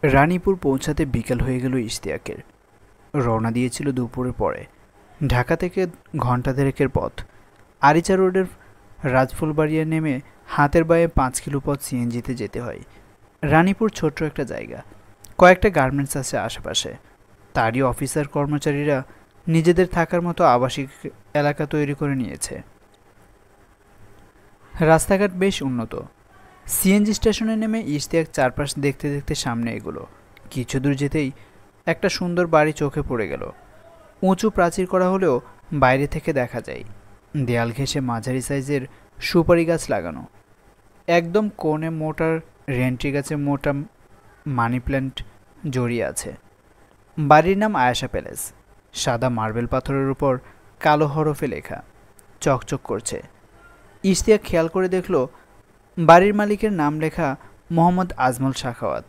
রানীপুর পৌঁছাতে বিকেল হয়ে গেল ইশতিয়াকের। রওনা দিয়েছিল দুপুরের পরে। ঢাকা থেকে ঘণ্টা দেড়েকের পথ। আরিচা রোডের রাজফুলবাড়িয়া নেমে হাতের বাঁয়ে 5 কিলো পথ সিএনজিতে যেতে হয়। রানীপুর ছোট্ট একটা জায়গা, কয়েকটা গার্মেন্টস আছে আশেপাশে। তারই অফিসার কর্মচারীরা নিজেদের থাকার মতো আবাসিক এলাকা তৈরি করে নিয়েছে। রাস্তাঘাট বেশ উন্নত। সিএনজি স্টেশনে নেমে ইশতিয়াক চারপাশ দেখতে দেখতে সামনে এগুলো। কিছু দূর যেতেই একটা সুন্দর বাড়ি চোখে পড়ে গেল। উঁচু প্রাচীর করা হলেও বাইরে থেকে দেখা যায় দেয়াল ঘেঁষে মাঝারি সাইজের সুপারি গাছ লাগানো। একদম কোণে মোটার রেন্ট্রি গাছে মোটা মানি প্ল্যান্ট জড়িয়ে আছে। বাড়ির নাম আয়েশা প্যালেস। সাদা মার্বেল পাথরের উপর কালো হরফে লেখা, চকচক করছে। ইশতিয়াক খেয়াল করে দেখল বাড়ির মালিকের নাম লেখা মোহাম্মদ আজমল সাখাওয়াত।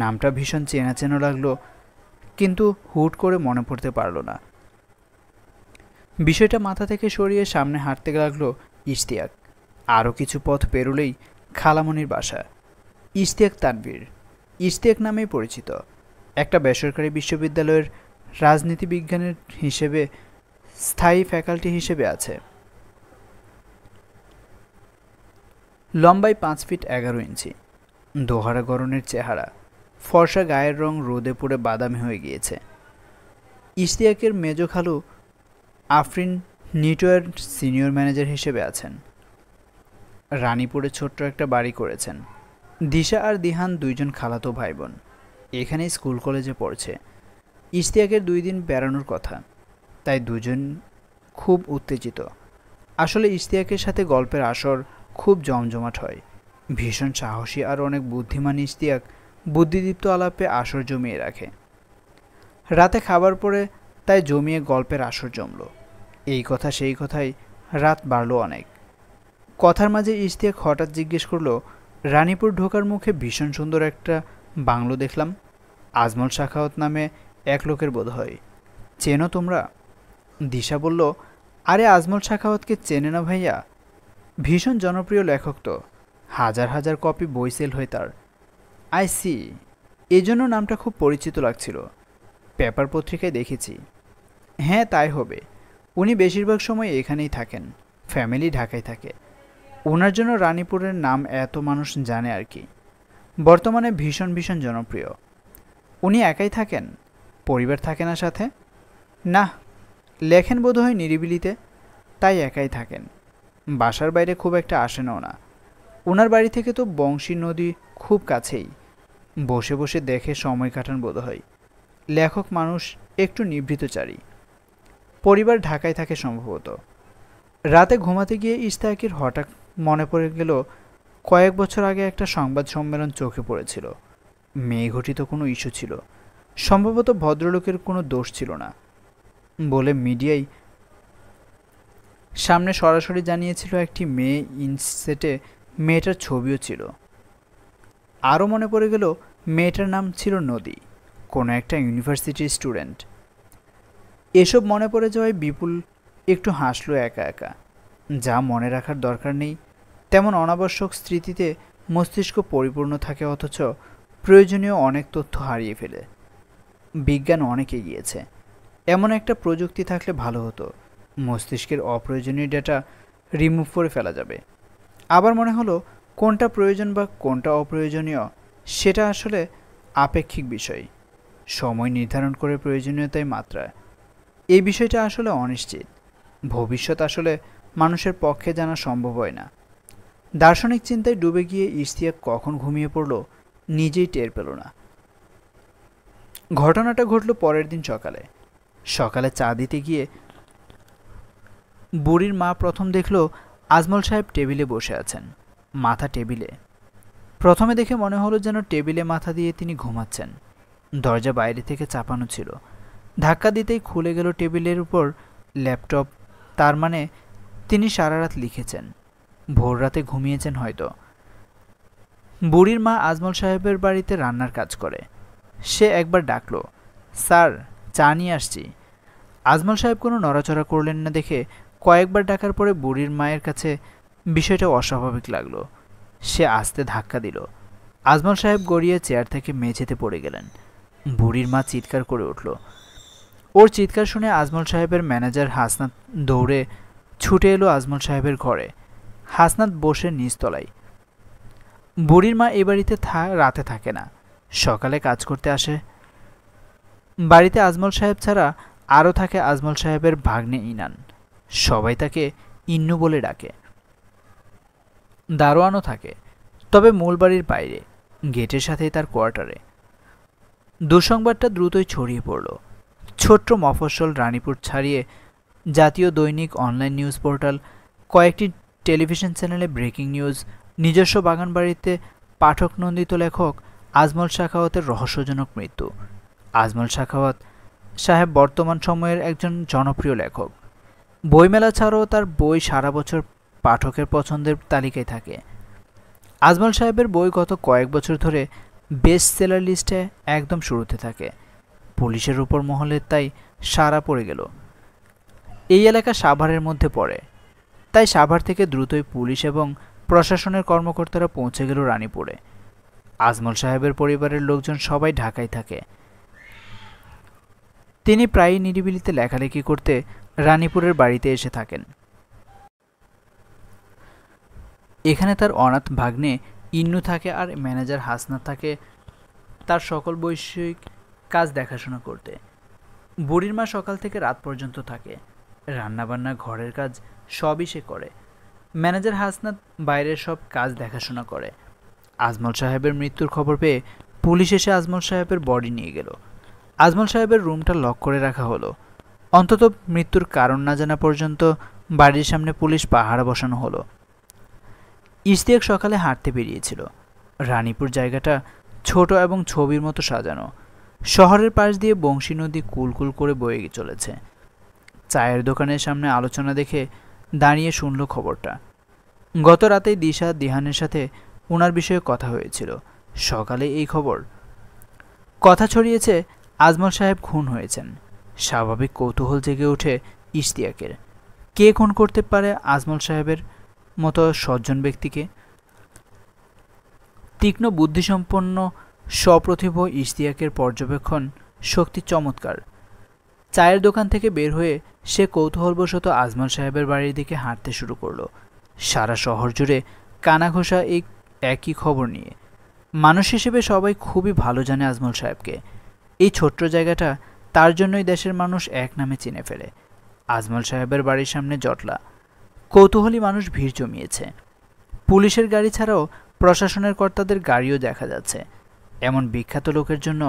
নামটা ভীষণ চেনা চেনা লাগলো, কিন্তু হুট করে মনে পড়তে পারল না। বিষয়টা মাথা থেকে সরিয়ে সামনে হাঁটতে লাগলো ইশতিয়াক। আরও কিছু পথ পেরোলেই খালামণির বাসা। ইশতিয়াক তানভীর, ইশতিয়াক নামেই পরিচিত। একটা বেসরকারি বিশ্ববিদ্যালয়ের রাজনীতি বিজ্ঞানের হিসেবে স্থায়ী ফ্যাকাল্টি হিসেবে আছে। লম্বায় 5 ফিট 11 ইঞ্চি, দোহারা গড়নের চেহারা, ফর্সা গায়ের রং রোদে পুড়ে বাদামি হয়ে গিয়েছে। ইশতিয়াকের মেজ খালু আফরিন নিটোয়ার সিনিয়র ম্যানেজার হিসেবে আছেন। রানীপুরে ছোট্ট একটা বাড়ি করেছেন। দিশা আর দিহান দুইজন খালাতো ভাই বোন, এখানেই স্কুল কলেজে পড়ছে। ইশতিয়াকের 2 দিন বেড়ানোর কথা, তাই দুজন খুব উত্তেজিত। আসলে ইশতিয়াকের সাথে গল্পের আসর খুব জমজমাট হয়। ভীষণ সাহসী আর অনেক বুদ্ধিমান ইশতিয়াক বুদ্ধিদীপ্ত আলাপে আসর জমিয়ে রাখে। রাতে খাবার পরে তাই জমিয়ে গল্পের আসর জমল। এই কথা সেই কথাই রাত বাড়ল অনেক। কথার মাঝে ইশতিয়াক হঠাৎ জিজ্ঞেস করল, রানীপুর ঢোকার মুখে ভীষণ সুন্দর একটা বাংলো দেখলাম। আজমল সাখাওয়াত নামে এক লোকের বোধ হয়, চেনো তোমরা? দিশা বলল, আরে আজমল সাখাওয়াতকে চেনে না ভাইয়া? ভীষণ জনপ্রিয় লেখক তো, হাজার হাজার কপি বই সেল হয় তার। আই সি, এজন্য নামটা খুব পরিচিত লাগছিল, পেপার পত্রিকায় দেখেছি। হ্যাঁ তাই হবে, উনি বেশিরভাগ সময় এখানেই থাকেন, ফ্যামিলি ঢাকায় থাকে। ওনার জন্য রানীপুরের নাম এত মানুষ জানে আর কি। বর্তমানে ভীষণ ভীষণ জনপ্রিয়। উনি একাই থাকেন, পরিবার থাকে না সাথে? না, লেখেন বোধহয় নিরিবিলিতে, তাই একাই থাকেন। বাসার বাইরে খুব একটা আসেনও না। ওনার বাড়ি থেকে তো বংশী নদী খুব কাছেই, বসে বসে দেখে সময় কাটান বোধহয়। লেখক মানুষ, একটু নিভৃতচারী। পরিবার ঢাকায় থাকে সম্ভবত। রাতে ঘুমাতে গিয়ে ইশতিয়াকের হঠাৎ মনে পড়ে গেল কয়েক বছর আগে একটা সংবাদ সম্মেলন চোখে পড়েছিল। মেয়েঘটিত কোনো ইস্যু ছিল, সম্ভবত ভদ্রলোকের কোনো দোষ ছিল না বলে মিডিয়ায় সামনে সরাসরি জানিয়েছিল একটি মেয়ে ইনসেটে, মেয়েটার ছবিও ছিল। আরও মনে পড়ে গেল মেয়েটার নাম ছিল নদী, কোনো একটা ইউনিভার্সিটির স্টুডেন্ট। এসব মনে পড়ে যাওয়ায় বিপুল একটু হাসলো একা একা। যা মনে রাখার দরকার নেই তেমন অনাবশ্যক স্মৃতিতে মস্তিষ্ক পরিপূর্ণ থাকে, অথচ প্রয়োজনীয় অনেক তথ্য হারিয়ে ফেলে। বিজ্ঞান অনেক এগিয়েছে, এমন একটা প্রযুক্তি থাকলে ভালো হতো, মস্তিষ্কের অপ্রয়োজনীয় ডেটা রিমুভ করে ফেলা যাবে। আবার মনে হলো কোনটা প্রয়োজন বা কোনটা অপ্রয়োজনীয় সেটা আসলে আপেক্ষিক বিষয়, সময় নির্ধারণ করে প্রয়োজনীয়তায় মাত্রা। এই বিষয়টা আসলে অনিশ্চিত, ভবিষ্যৎ আসলে মানুষের পক্ষে জানা সম্ভব হয় না। দার্শনিক চিন্তায় ডুবে গিয়ে ইশতিয়াক কখন ঘুমিয়ে পড়ল নিজেই টের পেল না। ঘটনাটা ঘটল পরের দিন সকালে। সকালে চা দিতে গিয়ে বুড়ির মা প্রথম দেখল আজমল সাহেব টেবিলে বসে আছেন, মাথা টেবিলে। প্রথমে দেখে মনে হলো যেন টেবিলে মাথা দিয়ে তিনি ঘুমাচ্ছেন। দরজা বাইরে থেকে চাপানো ছিল, ধাক্কা দিতেই খুলে গেল টেবিলের উপর ল্যাপটপ। তার মানে তিনি সারা রাত লিখেছেন, ভোর রাতে ঘুমিয়েছেন হয়তো। বুড়ির মা আজমল সাহেবের বাড়িতে রান্নার কাজ করে। সে একবার ডাকল, স্যার চা নিয়ে আসছি। আজমল সাহেব কোনো নড়াচড়া করলেন না দেখে কয়েকবার ডাকার পরে বুড়ির মায়ের কাছে বিষয়টা অস্বাভাবিক লাগলো। সে আস্তে ধাক্কা দিল। আজমল সাহেব গড়িয়ে চেয়ার থেকে মেঝেতে পড়ে গেলেন। বুড়ির মা চিৎকার করে উঠল। ওর চিৎকার শুনে আজমল সাহেবের ম্যানেজার হাসনাত দৌড়ে ছুটে এলো আজমল সাহেবের ঘরে। হাসনাত বসে নিচতলায়। বুড়ির মা এ বাড়িতে রাতে থাকে না, সকালে কাজ করতে আসে। বাড়িতে আজমল সাহেব ছাড়া আরও থাকে আজমল সাহেবের ভাগ্নে ইনান। সবাই তাকে ইন্নু বলে ডাকে। দারোয়ানও থাকে, তবে মূল বাড়ির বাইরে, গেটের সাথেই তার কোয়ার্টারে। দুঃসংবাদটা দ্রুতই ছড়িয়ে পড়ল। ছোট্ট মফস্বল রানীপুর ছাড়িয়ে জাতীয় দৈনিক, অনলাইন নিউজ পোর্টাল, কয়েকটি টেলিভিশন চ্যানেলে ব্রেকিং নিউজ, নিজস্ব বাগানবাড়িতে পাঠক নন্দিত লেখক আজমল সাখাওয়াতের রহস্যজনক মৃত্যু। আজমল সাখাওয়াত সাহেব বর্তমান সময়ের একজন জনপ্রিয় লেখক। বইমেলা ছাড়াও তার বই সারা বছর পাঠকের পছন্দের তালিকায় থাকে। আজমল সাহেবের বই গত কয়েক বছর ধরে বেস্ট সেলার লিস্টে একদম শুরুতে থাকে। পুলিশের উপর মহলের তাই সাড়া পড়ে গেল। এই এলাকা সাভারের মধ্যে পড়ে, তাই সাভার থেকে দ্রুতই পুলিশ এবং প্রশাসনের কর্মকর্তারা পৌঁছে গেল রানীপুরে। আজমল সাহেবের পরিবারের লোকজন সবাই ঢাকায় থাকে। তিনি প্রায়ই নিরিবিলিতে লেখালেখি করতে রানীপুরের বাড়িতে এসে থাকেন। এখানে তার অনাথ ভাগ্নে ইন্নু থাকে আর ম্যানেজার হাসনাত থাকে তার সকল বৈষয়িক কাজ দেখাশোনা করতে। বুড়ির মা সকাল থেকে রাত পর্যন্ত থাকে, রান্নাবান্না, ঘরের কাজ সবই সে করে। ম্যানেজার হাসনাত বাইরের সব কাজ দেখাশোনা করে। আজমল সাহেবের মৃত্যুর খবর পেয়ে পুলিশ এসে আজমল সাহেবের বডি নিয়ে গেল। আজমল সাহেবের রুমটা লক করে রাখা হলো। অন্তত মৃত্যুর কারণ না জানা পর্যন্ত বাড়ির সামনে পুলিশ পাহারা বসানো হলো। ইশতিয়াক সকালে হাঁটতে বেরিয়েছিল। রানীপুর জায়গাটা ছোট এবং ছবির মতো সাজানো। শহরের পাশ দিয়ে বংশী নদী কুলকুল করে বয়ে চলেছে। চায়ের দোকানের সামনে আলোচনা দেখে দাঁড়িয়ে শুনল খবরটা। গত রাতেই দিশা দিহানের সাথে ওনার বিষয়ে কথা হয়েছিল। সকালে এই খবর কথা ছড়িয়েছে আজমল সাহেব খুন হয়েছেন। স্বাভাবিক কৌতূহল জেগে ওঠে ইশতিয়াকের। কে খুন করতে পারে আজমল সাহেবের মতো সজ্জন ব্যক্তিকে? তীক্ষ্ণ বুদ্ধিসম্পন্ন সপ্রতিভ ইশতিয়াকের পর্যবেক্ষণ শক্তি চমৎকার। চায়ের দোকান থেকে বের হয়ে সে কৌতূহলবশত আজমল সাহেবের বাড়ির দিকে হাঁটতে শুরু করল। সারা শহর জুড়ে কানাঘোষা এই একই খবর নিয়ে। মানুষ হিসেবে সবাই খুবই ভালো জানে আজমল সাহেবকে। এই ছোট্ট জায়গাটা তার জন্যই দেশের মানুষ এক নামে চিনে ফেলে। আজমল সাহেবের বাড়ির সামনে জটলা, কৌতূহলী মানুষ ভিড় জমিয়েছে। পুলিশের গাড়ি ছাড়াও প্রশাসনের কর্তাদের গাড়িও দেখা যাচ্ছে। এমন বিখ্যাত লোকের জন্য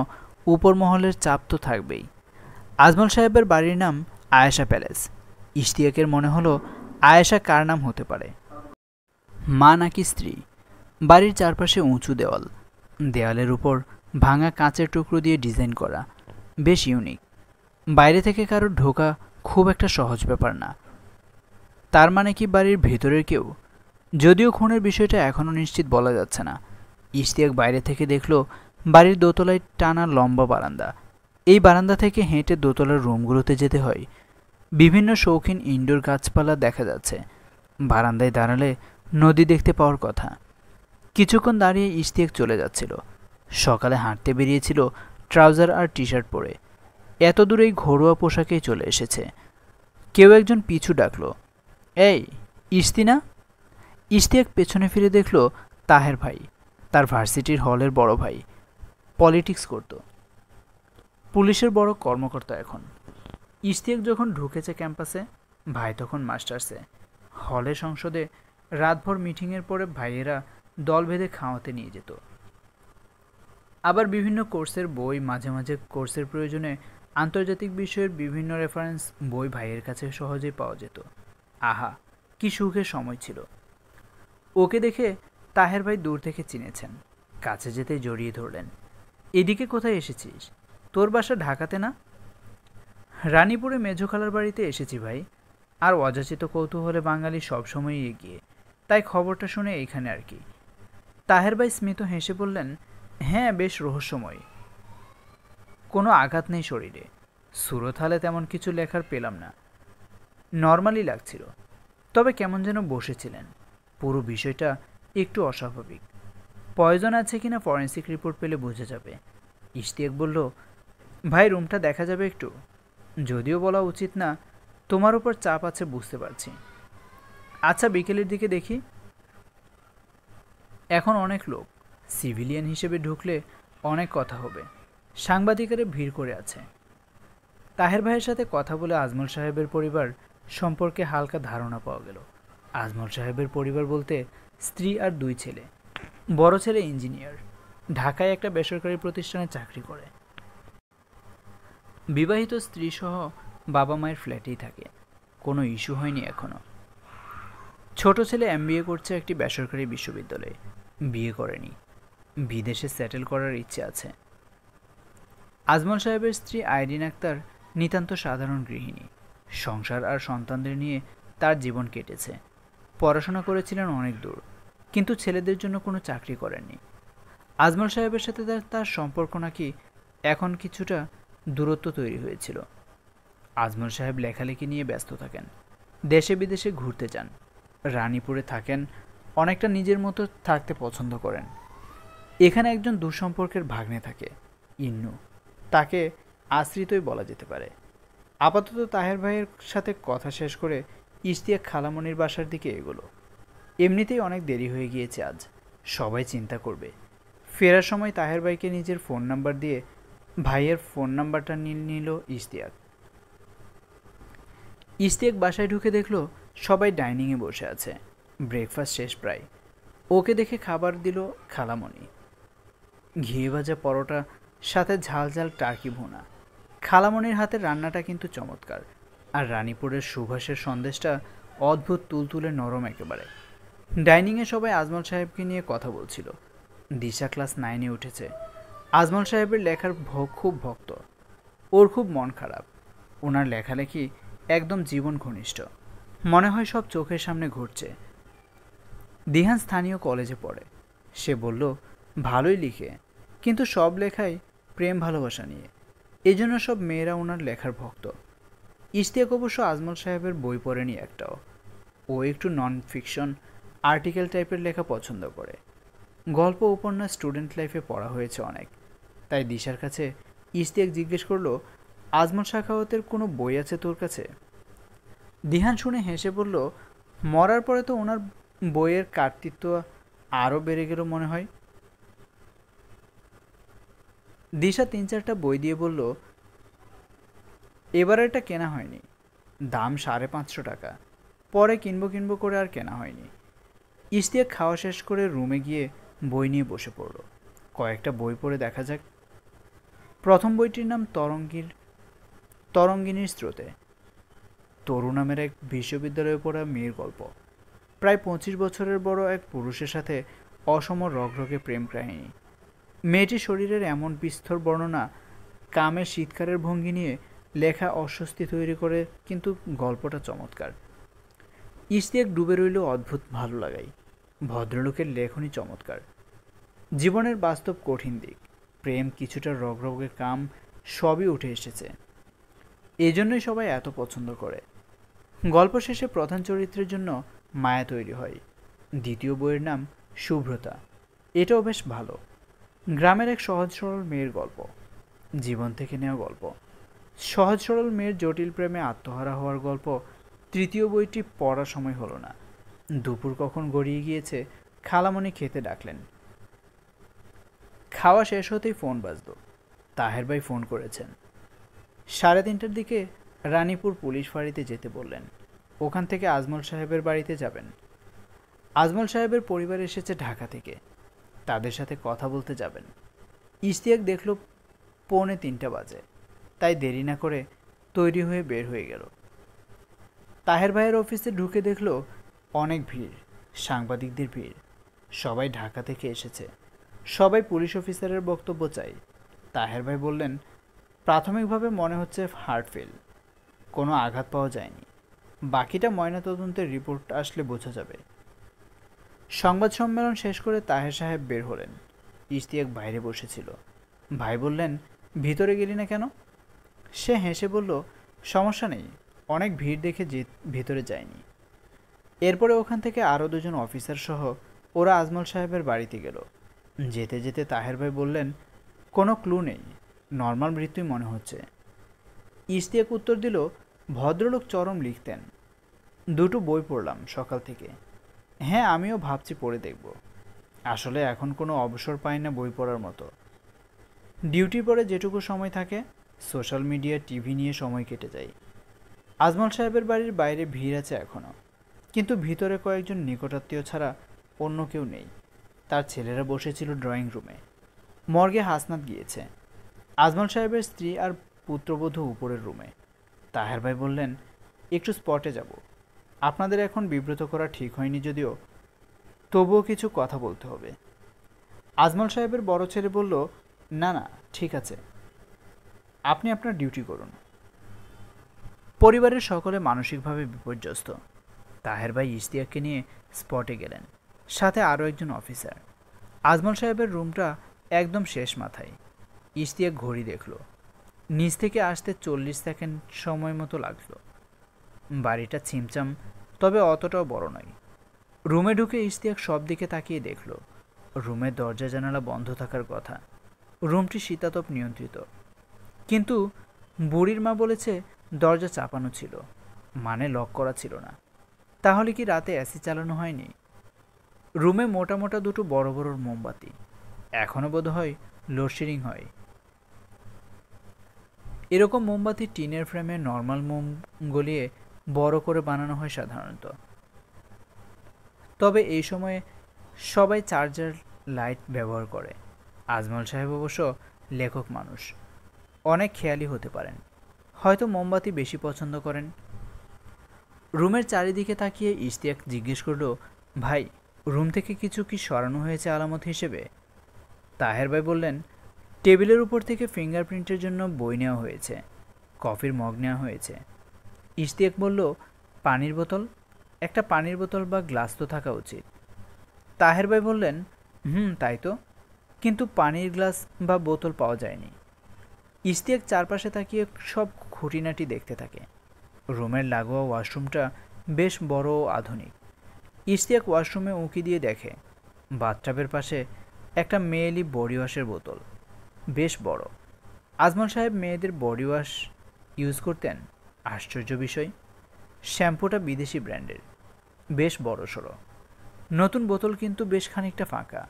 উপর মহলের চাপ তো থাকবেই। আজমল সাহেবের বাড়ির নাম আয়েশা প্যালেস। ইশতিয়াকের মনে হলো আয়েশা কার নাম হতে পারে, মা নাকি স্ত্রী? বাড়ির চারপাশে উঁচু দেওয়াল, দেওয়ালের উপর ভাঙা কাঁচের টুকরো দিয়ে ডিজাইন করা, বেশ ইউনিক। বাইরে থেকে কারোর ঢোকা খুব একটা সহজ ব্যাপার না। তার মানে কি বাড়ির ভেতরের কেউ? যদিও খুনের বিষয়টা এখনও নিশ্চিত বলা যাচ্ছে না। ইশতিয়াক বাইরে থেকে দেখল বাড়ির দোতলায় টানা লম্বা বারান্দা। এই বারান্দা থেকে হেঁটে দোতলার রুমগুলোতে যেতে হয়। বিভিন্ন শৌখিন ইনডোর গাছপালা দেখা যাচ্ছে। বারান্দায় দাঁড়ালে নদী দেখতে পাওয়ার কথা। কিছুক্ষণ দাঁড়িয়ে ইশতিয়াক চলে যাচ্ছিল। সকালে হাঁটতে বেরিয়েছিল ট্রাউজার আর টি শার্ট পরে। এত দূরেই ঘরোয়া পোশাকেই চলে এসেছে। কেউ একজন পিছু ডাকল, এই ইশতি না? ইশতিয়াক পেছনে ফিরে দেখল তাহের ভাই, তার ভার্সিটির হলের বড় ভাই। পলিটিক্স করত, পুলিশের বড় কর্মকর্তা এখন। ইশতিয়াক যখন ঢুকেছে ক্যাম্পাসে, ভাই তখন মাস্টার্সে। হলে সংসদে রাতভর মিটিংয়ের পরে ভাইয়েরা দল বেঁধে খাওয়াতে নিয়ে যেত। আবার বিভিন্ন কোর্সের বই, মাঝে মাঝে কোর্সের প্রয়োজনে আন্তর্জাতিক বিষয়ের বিভিন্ন রেফারেন্স বই ভাইয়ের কাছে সহজেই পাওয়া যেত। আহা, কি সুখের সময় ছিল। ওকে দেখে তাহের ভাই দূর থেকে চিনেছেন। কাছে যেতে জড়িয়ে ধরলেন। এদিকে কোথায় এসেছিস? তোর বাসা ঢাকাতে না? রানীপুরে মেজো খালার বাড়িতে এসেছি ভাই। আর অযাচিত কৌতূহলে বাঙালি সবসময়ই এগিয়ে, তাই খবরটা শুনে এইখানে আর কি। তাহের ভাই স্মিত হেসে বললেন, হ্যাঁ, বেশ রহস্যময়। কোনো আঘাত নেই শরীরে। সুরতহালে তেমন কিছু লেখার পেলাম না। নর্মালি লাগছিল, তবে কেমন যেন বসেছিলেন। পুরো বিষয়টা একটু অস্বাভাবিক। পয়জন আছে কিনা ফরেন্সিক রিপোর্ট পেলে বোঝা যাবে। ইশতিয়াক বলল, ভাই রুমটা দেখা যাবে একটু? যদিও বলা উচিত না, তোমার উপর চাপ আছে বুঝতে পারছি। আচ্ছা বিকেলের দিকে দেখি। এখন অনেক লোক, সিভিলিয়ান হিসেবে ঢুকলে অনেক কথা হবে। সাংবাদিকেরা ভিড় করে আছে। তাহের ভাইয়ের সাথে কথা বলে আজমল সাহেবের পরিবার সম্পর্কে হালকা ধারণা পাওয়া গেল। আজমল সাহেবের পরিবার বলতে স্ত্রী আর 2 ছেলে। বড় ছেলে ইঞ্জিনিয়ার, ঢাকায় একটা বেসরকারি প্রতিষ্ঠানে চাকরি করে। বিবাহিত স্ত্রী সহ বাবা মায়ের ফ্ল্যাটেই থাকে। কোনো ইস্যু হয়নি এখনো। ছোট ছেলে MBA করছে একটি বেসরকারি বিশ্ববিদ্যালয়ে, বিয়ে করেনি, বিদেশে সেটেল করার ইচ্ছে আছে। আজমল সাহেবের স্ত্রী আইরিন আক্তার নিতান্ত সাধারণ গৃহিণী। সংসার আর সন্তানদের নিয়ে তার জীবন কেটেছে। পড়াশোনা করেছিলেন অনেক দূর, কিন্তু ছেলেদের জন্য কোনো চাকরি করেননি। আজমল সাহেবের সাথে তার সম্পর্ক নাকি এখন কিছুটা দূরত্ব তৈরি হয়েছিল। আজমল সাহেব লেখালেখি নিয়ে ব্যস্ত থাকেন, দেশে বিদেশে ঘুরতে যান, রানীপুরে থাকেন, অনেকটা নিজের মতো থাকতে পছন্দ করেন। এখানে একজন দুঃসম্পর্কের ভাগ্নে থাকে, ইন্নু, তাকে আশ্রিতই বলা যেতে পারে। আপাতত তাহের ভাইয়ের সাথে কথা শেষ করে ইশতিয়াক খালামণির বাসার দিকে এগোলো। এমনিতেই অনেক দেরি হয়ে গিয়েছে আজ, সবাই চিন্তা করবে। ফেরার সময় তাহের ভাইকে নিজের ফোন নাম্বার দিয়ে ভাইয়ের ফোন নাম্বারটা নিল ইশতিয়াক। ইশতিয়াক বাসায় ঢুকে দেখলো সবাই ডাইনিংয়ে বসে আছে, ব্রেকফাস্ট শেষ প্রায়। ওকে দেখে খাবার দিল খালামণি, ঘিয়ে ভাজা পরোটা, সাথে ঝাল ঝাল টার্কি ভুনা। খালামণির হাতের রান্নাটা কিন্তু চমৎকার, আর রানীপুরের সুভাষের সন্দেশটা অদ্ভুত তুলতুলে নরম একেবারে। ডাইনিংয়ে সবাই আজমল সাহেবকে নিয়ে কথা বলছিল। দিশা ক্লাস 9-এ উঠেছে। আজমল সাহেবের লেখার খুব ভক্ত। ওর খুব মন খারাপ। ওনার লেখালেখি একদম জীবন ঘনিষ্ঠ, মনে হয় সব চোখের সামনে ঘটছে। দিহান স্থানীয় কলেজে পড়ে। সে বলল, ভালোই লিখে, কিন্তু সব লেখাই প্রেম ভালোবাসা নিয়ে। এজন্য সব মেয়েরা ওনার লেখার ভক্ত। ইশতিয়াক অবশ্য আজমল সাহেবের বই পড়েনি একটাও। ও একটু নন ফিকশন, আর্টিকেল টাইপের লেখা পছন্দ করে। গল্প উপন্যাস স্টুডেন্ট লাইফে পড়া হয়েছে অনেক। তাই দিশার কাছে ইশতিয়াক জিজ্ঞেস করলো, আজমল শাখাওয়াতের কোনো বই আছে তোর কাছে? দিহান শুনে হেসে বলল, মরার পরে তো ওনার বইয়ের কর্তৃত্ব আরও বেড়ে গেল মনে হয়। দিশা 3-4টা বই দিয়ে বলল, এবার এটা কেনা হয়নি, দাম 550 টাকা, পরে কিনবো করে আর কেনা হয়নি। ইশতিয়াক খাওয়া শেষ করে রুমে গিয়ে বই নিয়ে বসে পড়ল। কয়েকটা বই পড়ে দেখা যাক। প্রথম বইটির নাম তরঙ্গিনীর স্রোতে। তরু নামের এক বিশ্ববিদ্যালয়ে পড়া মেয়ের গল্প। প্রায় 25 বছরের বড় এক পুরুষের সাথে অসম রগরগে প্রেম কাহিনী। মেয়েটির শরীরের এমন বিস্তর বর্ণনা, কামের শীতকারের ভঙ্গি নিয়ে লেখা অস্বস্তি তৈরি করে, কিন্তু গল্পটা চমৎকার। ইশতিয়াক ডুবে রইল অদ্ভুত ভালো লাগাই। ভদ্রলোকের লেখনী চমৎকার। জীবনের বাস্তব কঠিন দিক, প্রেম, কিছুটা রগরগে কাম, সবই উঠে এসেছে। এজন্যই সবাই এত পছন্দ করে। গল্প শেষে প্রধান চরিত্রের জন্য মায়া তৈরি হয়। দ্বিতীয় বইয়ের নাম শুভ্রতা। এটাও বেশ ভালো। গ্রামের এক সহজ সরল মেয়ের গল্প, জীবন থেকে নেওয়া গল্প। সহজ সরল মেয়ের জটিল প্রেমে আত্মহারা হওয়ার গল্প। তৃতীয় বইটি পড়ার সময় হলো না। দুপুর কখন গড়িয়ে গিয়েছে, খালামণি খেতে ডাকলেন। খাওয়া শেষ হতেই ফোন বাজল। তাহের ভাই ফোন করেছেন। 3:30টার দিকে রানীপুর পুলিশ ফাঁড়িতে যেতে বললেন। ওখান থেকে আজমল সাহেবের বাড়িতে যাবেন। আজমল সাহেবের পরিবার এসেছে ঢাকা থেকে, তাদের সাথে কথা বলতে যাবেন। ইশতিয়াক দেখল 2:45 বাজে, তাই দেরি না করে তৈরি হয়ে বের হয়ে গেল। তাহের ভাইয়ের অফিসে ঢুকে দেখল অনেক ভিড়, সাংবাদিকদের ভিড়। সবাই ঢাকা থেকে এসেছে, সবাই পুলিশ অফিসারের বক্তব্য চাই। তাহের ভাই বললেন, প্রাথমিকভাবে মনে হচ্ছে হার্ট ফেল, কোনো আঘাত পাওয়া যায়নি, বাকিটা ময়নাতদন্তের রিপোর্ট আসলে বোঝা যাবে। সংবাদ সম্মেলন শেষ করে তাহের সাহেব বের হলেন। ইশতিয়াক বাইরে বসেছিল। ভাই বললেন, ভিতরে গেলি না কেন? সে হেসে বলল, সমস্যা নেই, অনেক ভিড় দেখে ভিতরে যায়নি। এরপরে ওখান থেকে আরও 2জন অফিসার সহ ওরা আজমল সাহেবের বাড়িতে গেল। যেতে যেতে তাহের ভাই বললেন, কোনো ক্লু নেই, নর্মাল মৃত্যুই মনে হচ্ছে। ইশতিয়াক উত্তর দিল, ভদ্রলোক চরম লিখতেন, দুটো বই পড়লাম সকাল থেকে। হ্যাঁ, আমিও ভাবছি পড়ে দেখব। আসলে এখন কোনো অবসর পাই না বই পড়ার মতো। ডিউটির পরে যেটুকু সময় থাকে সোশ্যাল মিডিয়া টিভি নিয়ে সময় কেটে যায়। আজমল সাহেবের বাড়ির বাইরে ভিড় আছে এখনও, কিন্তু ভিতরে কয়েকজন নিকটাত্মীয় ছাড়া অন্য কেউ নেই। তার ছেলেরা বসেছিল ড্রয়িং রুমে। মর্গে হাসনাত গিয়েছে। আজমল সাহেবের স্ত্রী আর পুত্রবধূ উপরের রুমে। তাহের ভাই বললেন, একটু স্পটে যাব। আপনাদের এখন বিব্রত করা ঠিক হয়নি যদিও, তবুও কিছু কথা বলতে হবে। আজমল সাহেবের বড় ছেলে বলল, না না, ঠিক আছে, আপনি আপনার ডিউটি করুন। পরিবারের সকলে মানসিকভাবে বিপর্যস্ত। তাহের ভাই ইশতিয়াককে নিয়ে স্পটে গেলেন, সাথে আরও একজন অফিসার। আজমল সাহেবের রুমটা একদম শেষ মাথায়। ইশতিয়াক ঘড়ি দেখল, নিচ থেকে আসতে 40 সেকেন্ড সময় মতো লাগলো। বাড়িটা ছিমচাম, তবে অতটাও বড় নয়। রুমে ঢুকে ইশতিয়াক সব দিকে তাকিয়ে দেখল রুমের দরজা জানালা বন্ধ থাকার কথা। রুমটি শীতাতপ নিয়ন্ত্রিত, কিন্তু বুড়ির মা বলেছে দরজা চাপানো ছিল, মানে লক করা ছিল না। তাহলে কি রাতে এসি চালানো হয়নি? রুমে মোটা মোটা দুটো বড় বড় মোমবাতি, এখনও বোধ হয় লোডশেডিং হয়। এরকম মোমবাতি টিনের ফ্রেমে নর্মাল মোম গলিয়ে বড় করে বানানো হয় সাধারণত। তবে এই সময়ে সবাই চার্জার লাইট ব্যবহার করে। আজমল সাহেব অবশ্য লেখক মানুষ, অনেক খেয়ালি হতে পারেন, হয়তো মোমবাতি বেশি পছন্দ করেন। রুমের চারিদিকে তাকিয়ে ইশতিয়াক জিজ্ঞেস করল, ভাই, রুম থেকে কিছু কি সরানো হয়েছে আলামত হিসেবে? তাহের ভাই বললেন, টেবিলের উপর থেকে ফিঙ্গারপ্রিন্টের জন্য বই নেওয়া হয়েছে, কফির মগ নেওয়া হয়েছে। ইশতিয়াক বলল, পানির বোতল? একটা পানির বোতল বা গ্লাস তো থাকা উচিত। তাহের ভাই বললেন, তাই তো, কিন্তু পানির গ্লাস বা বোতল পাওয়া যায়নি। ইশতিয়াক চারপাশে তাকিয়ে সব খুঁটিনাটি দেখতে থাকে। রুমের লাগোয়া ওয়াশরুমটা বেশ বড় ও আধুনিক। ইশতিয়াক ওয়াশরুমে উঁকি দিয়ে দেখে বাথটাবের পাশে একটা মেয়েলি বডি ওয়াশের বোতল, বেশ বড়। আজমল সাহেব মেয়েদের বডি ওয়াশ ইউজ করতেন। আশ্চর্য বিষয়, শ্যাম্পুটা বিদেশি ব্র্যান্ডের, বেশ বড় সড়ো। নতুন বোতল কিন্তু বেশ খানিকটা ফাঁকা।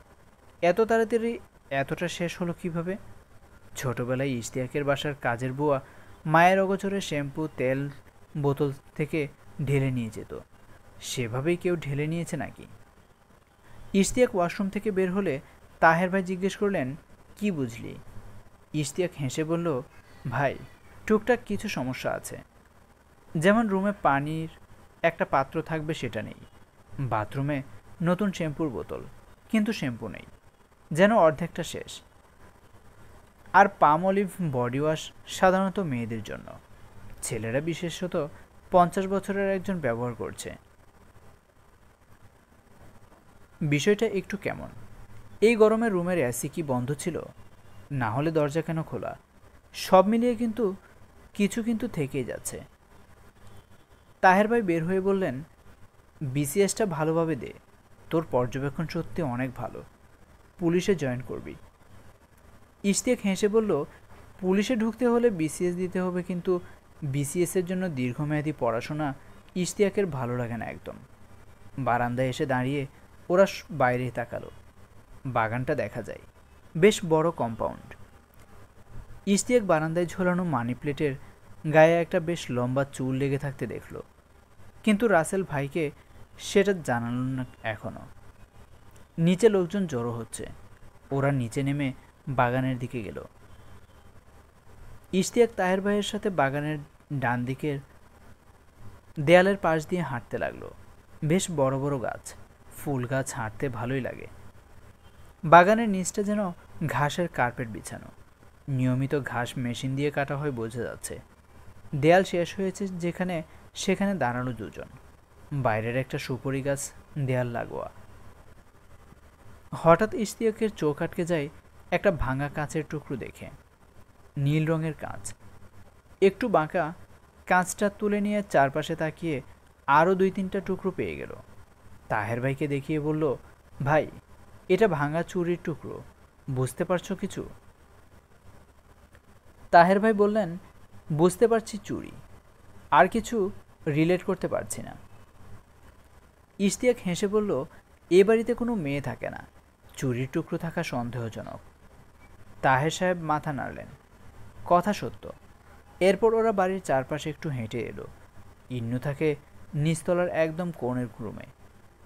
এত তাড়াতাড়ি এতটা শেষ হলো কিভাবে? ছোটবেলায় ইশতিয়াকের বাসার কাজের বুয়া মায়ের অগোচরে শ্যাম্পু তেল বোতল থেকে ঢেলে নিয়ে যেত, সেভাবেই কেউ ঢেলে নিয়েছে নাকি? ইশতিয়াক ওয়াশরুম থেকে বের হলে তাহের ভাই জিজ্ঞেস করলেন, কি বুঝলি? ইশতিয়াক হেসে বলল, ভাই, টুকটাক কিছু সমস্যা আছে। যেমন রুমে পানির একটা পাত্র থাকবে সেটা নেই, বাথরুমে নতুন শ্যাম্পুর বোতল কিন্তু শ্যাম্পু নেই, যেন অর্ধেকটা শেষ। আর পাম অলিভ বডি ওয়াশ সাধারণত মেয়েদের জন্য, ছেলেরা বিশেষত 50 বছরের একজন ব্যবহার করছে। বিষয়টা একটু কেমন? এই গরমে রুমের এসি কি বন্ধ ছিল? না হলে দরজা কেন খোলা? সব মিলিয়ে কিন্তু কিছু কিন্তু থেকেই যাচ্ছে। তাহের ভাই বের হয়ে বললেন, বিসিএসটা ভালোভাবে দে, তোর পর্যবেক্ষণ সত্যি অনেক ভালো, পুলিশে জয়েন করবি। ইশতিয়াক হেসে বলল, পুলিশে ঢুকতে হলে বিসিএস দিতে হবে, কিন্তু বিসিএসের জন্য দীর্ঘমেয়াদী পড়াশোনা ইশতিয়াকের ভালো লাগে না একদম। বারান্দায় এসে দাঁড়িয়ে ওরা বাইরে তাকালো। বাগানটা দেখা যায়, বেশ বড় কম্পাউন্ড। ইশতিয়াক বারান্দায় ঝোলানো মানি প্লেটের গায়ে একটা বেশ লম্বা চুল লেগে থাকতে দেখল, কিন্তু রাসেল ভাইকে সেটা জানাল না এখনো। নিচে লোকজন জড়ো হচ্ছে, ওরা নিচে নেমে বাগানের দিকে গেল। ইশতিয়াক তাহের ভাইয়ের সাথে বাগানের ডান দিকের দেয়ালের পাশ দিয়ে হাঁটতে লাগলো। বেশ বড় বড় গাছ, ফুল গাছ, হাঁটতে ভালোই লাগে। বাগানের নিচটা যেন ঘাসের কার্পেট বিছানো, নিয়মিত ঘাস মেশিন দিয়ে কাটা হয় বোঝা যাচ্ছে। দেয়াল শেষ হয়েছে যেখানে সেখানে দাঁড়ানো দুজন। বাইরের একটা সুপারি গাছ দেয়াল লাগোয়া। হঠাৎ ইশতিয়াকের চোখ আটকে যায় একটা ভাঙা কাঁচের টুকরো দেখে। নীল রঙের কাঁচ, একটু বাঁকা। কাঁচটা তুলে নিয়ে চারপাশে তাকিয়ে আরও 2-3টা টুকরো পেয়ে গেল। তাহের ভাইকে দেখিয়ে বলল, ভাই, এটা ভাঙা চুরির টুকরো, বুঝতে পারছো কিছু? তাহের ভাই বললেন, বুঝতে পারছি চুরি, আর কিছু রিলেট করতে পারছি না। ইশতিয়াক হেসে বলল, এ বাড়িতে কোনো মেয়ে থাকে না, চুরির টুকরো থাকা সন্দেহজনক। তাহের সাহেব মাথা নাড়লেন, কথা সত্য। এরপর ওরা বাড়ির চারপাশে একটু হেঁটে এলো। ইন্নু থাকে নিচতলার একদম কোণের রুমে,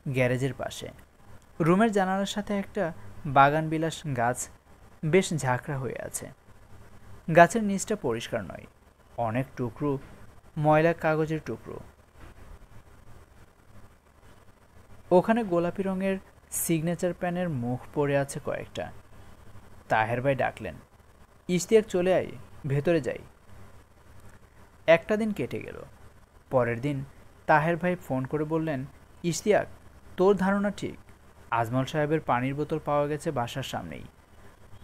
গ্যারেজের পাশে। রুমের জানালার সাথে একটা বাগানবিলাস গাছ বেশ ঝাঁকড়া হয়ে আছে। গাছের নিচটা পরিষ্কার নয়, অনেক টুকরো ময়লা কাগজের টুকরো। ওখানে গোলাপি রঙের সিগনেচার প্যানের মুখ পড়ে আছে কয়েকটা। তাহের ভাই ডাকলেন, ইশতিয়াক চলে আয়, ভেতরে যাই। একটা দিন কেটে গেল। পরের দিন তাহের ভাই ফোন করে বললেন, ইশতিয়াক, তোর ধারণা ঠিক, আজমল সাহেবের পানির বোতল পাওয়া গেছে বাসার সামনেই।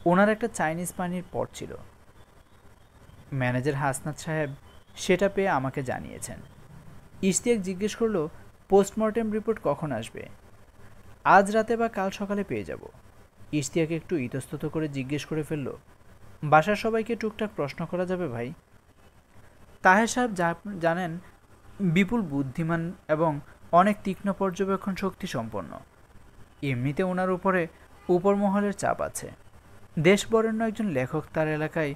ওনার একটা চাইনিজ পানির পট ছিল। ম্যানেজার হাসনাত সাহেব সেটা পেয়ে আমাকে জানিয়েছেন। ইশতিয়াক জিজ্ঞেস করলো, পোস্টমর্টেম রিপোর্ট কখন আসবে? আজ রাতে বা কাল সকালে পেয়ে যাব। ইশতিয়াক একটু ইতস্তত করে জিজ্ঞেস করে ফেলল, বাসার সবাইকে টুকটাক প্রশ্ন করা যাবে ভাই? তাহের সাহেব জানেন বিপুল বুদ্ধিমান এবং অনেক তীক্ষ্ণ পর্যবেক্ষণ শক্তি সম্পন্ন। এমনিতে ওনার উপরে উপরমহলের চাপ আছে। দেশ বরেণ্য একজন লেখক তার এলাকায়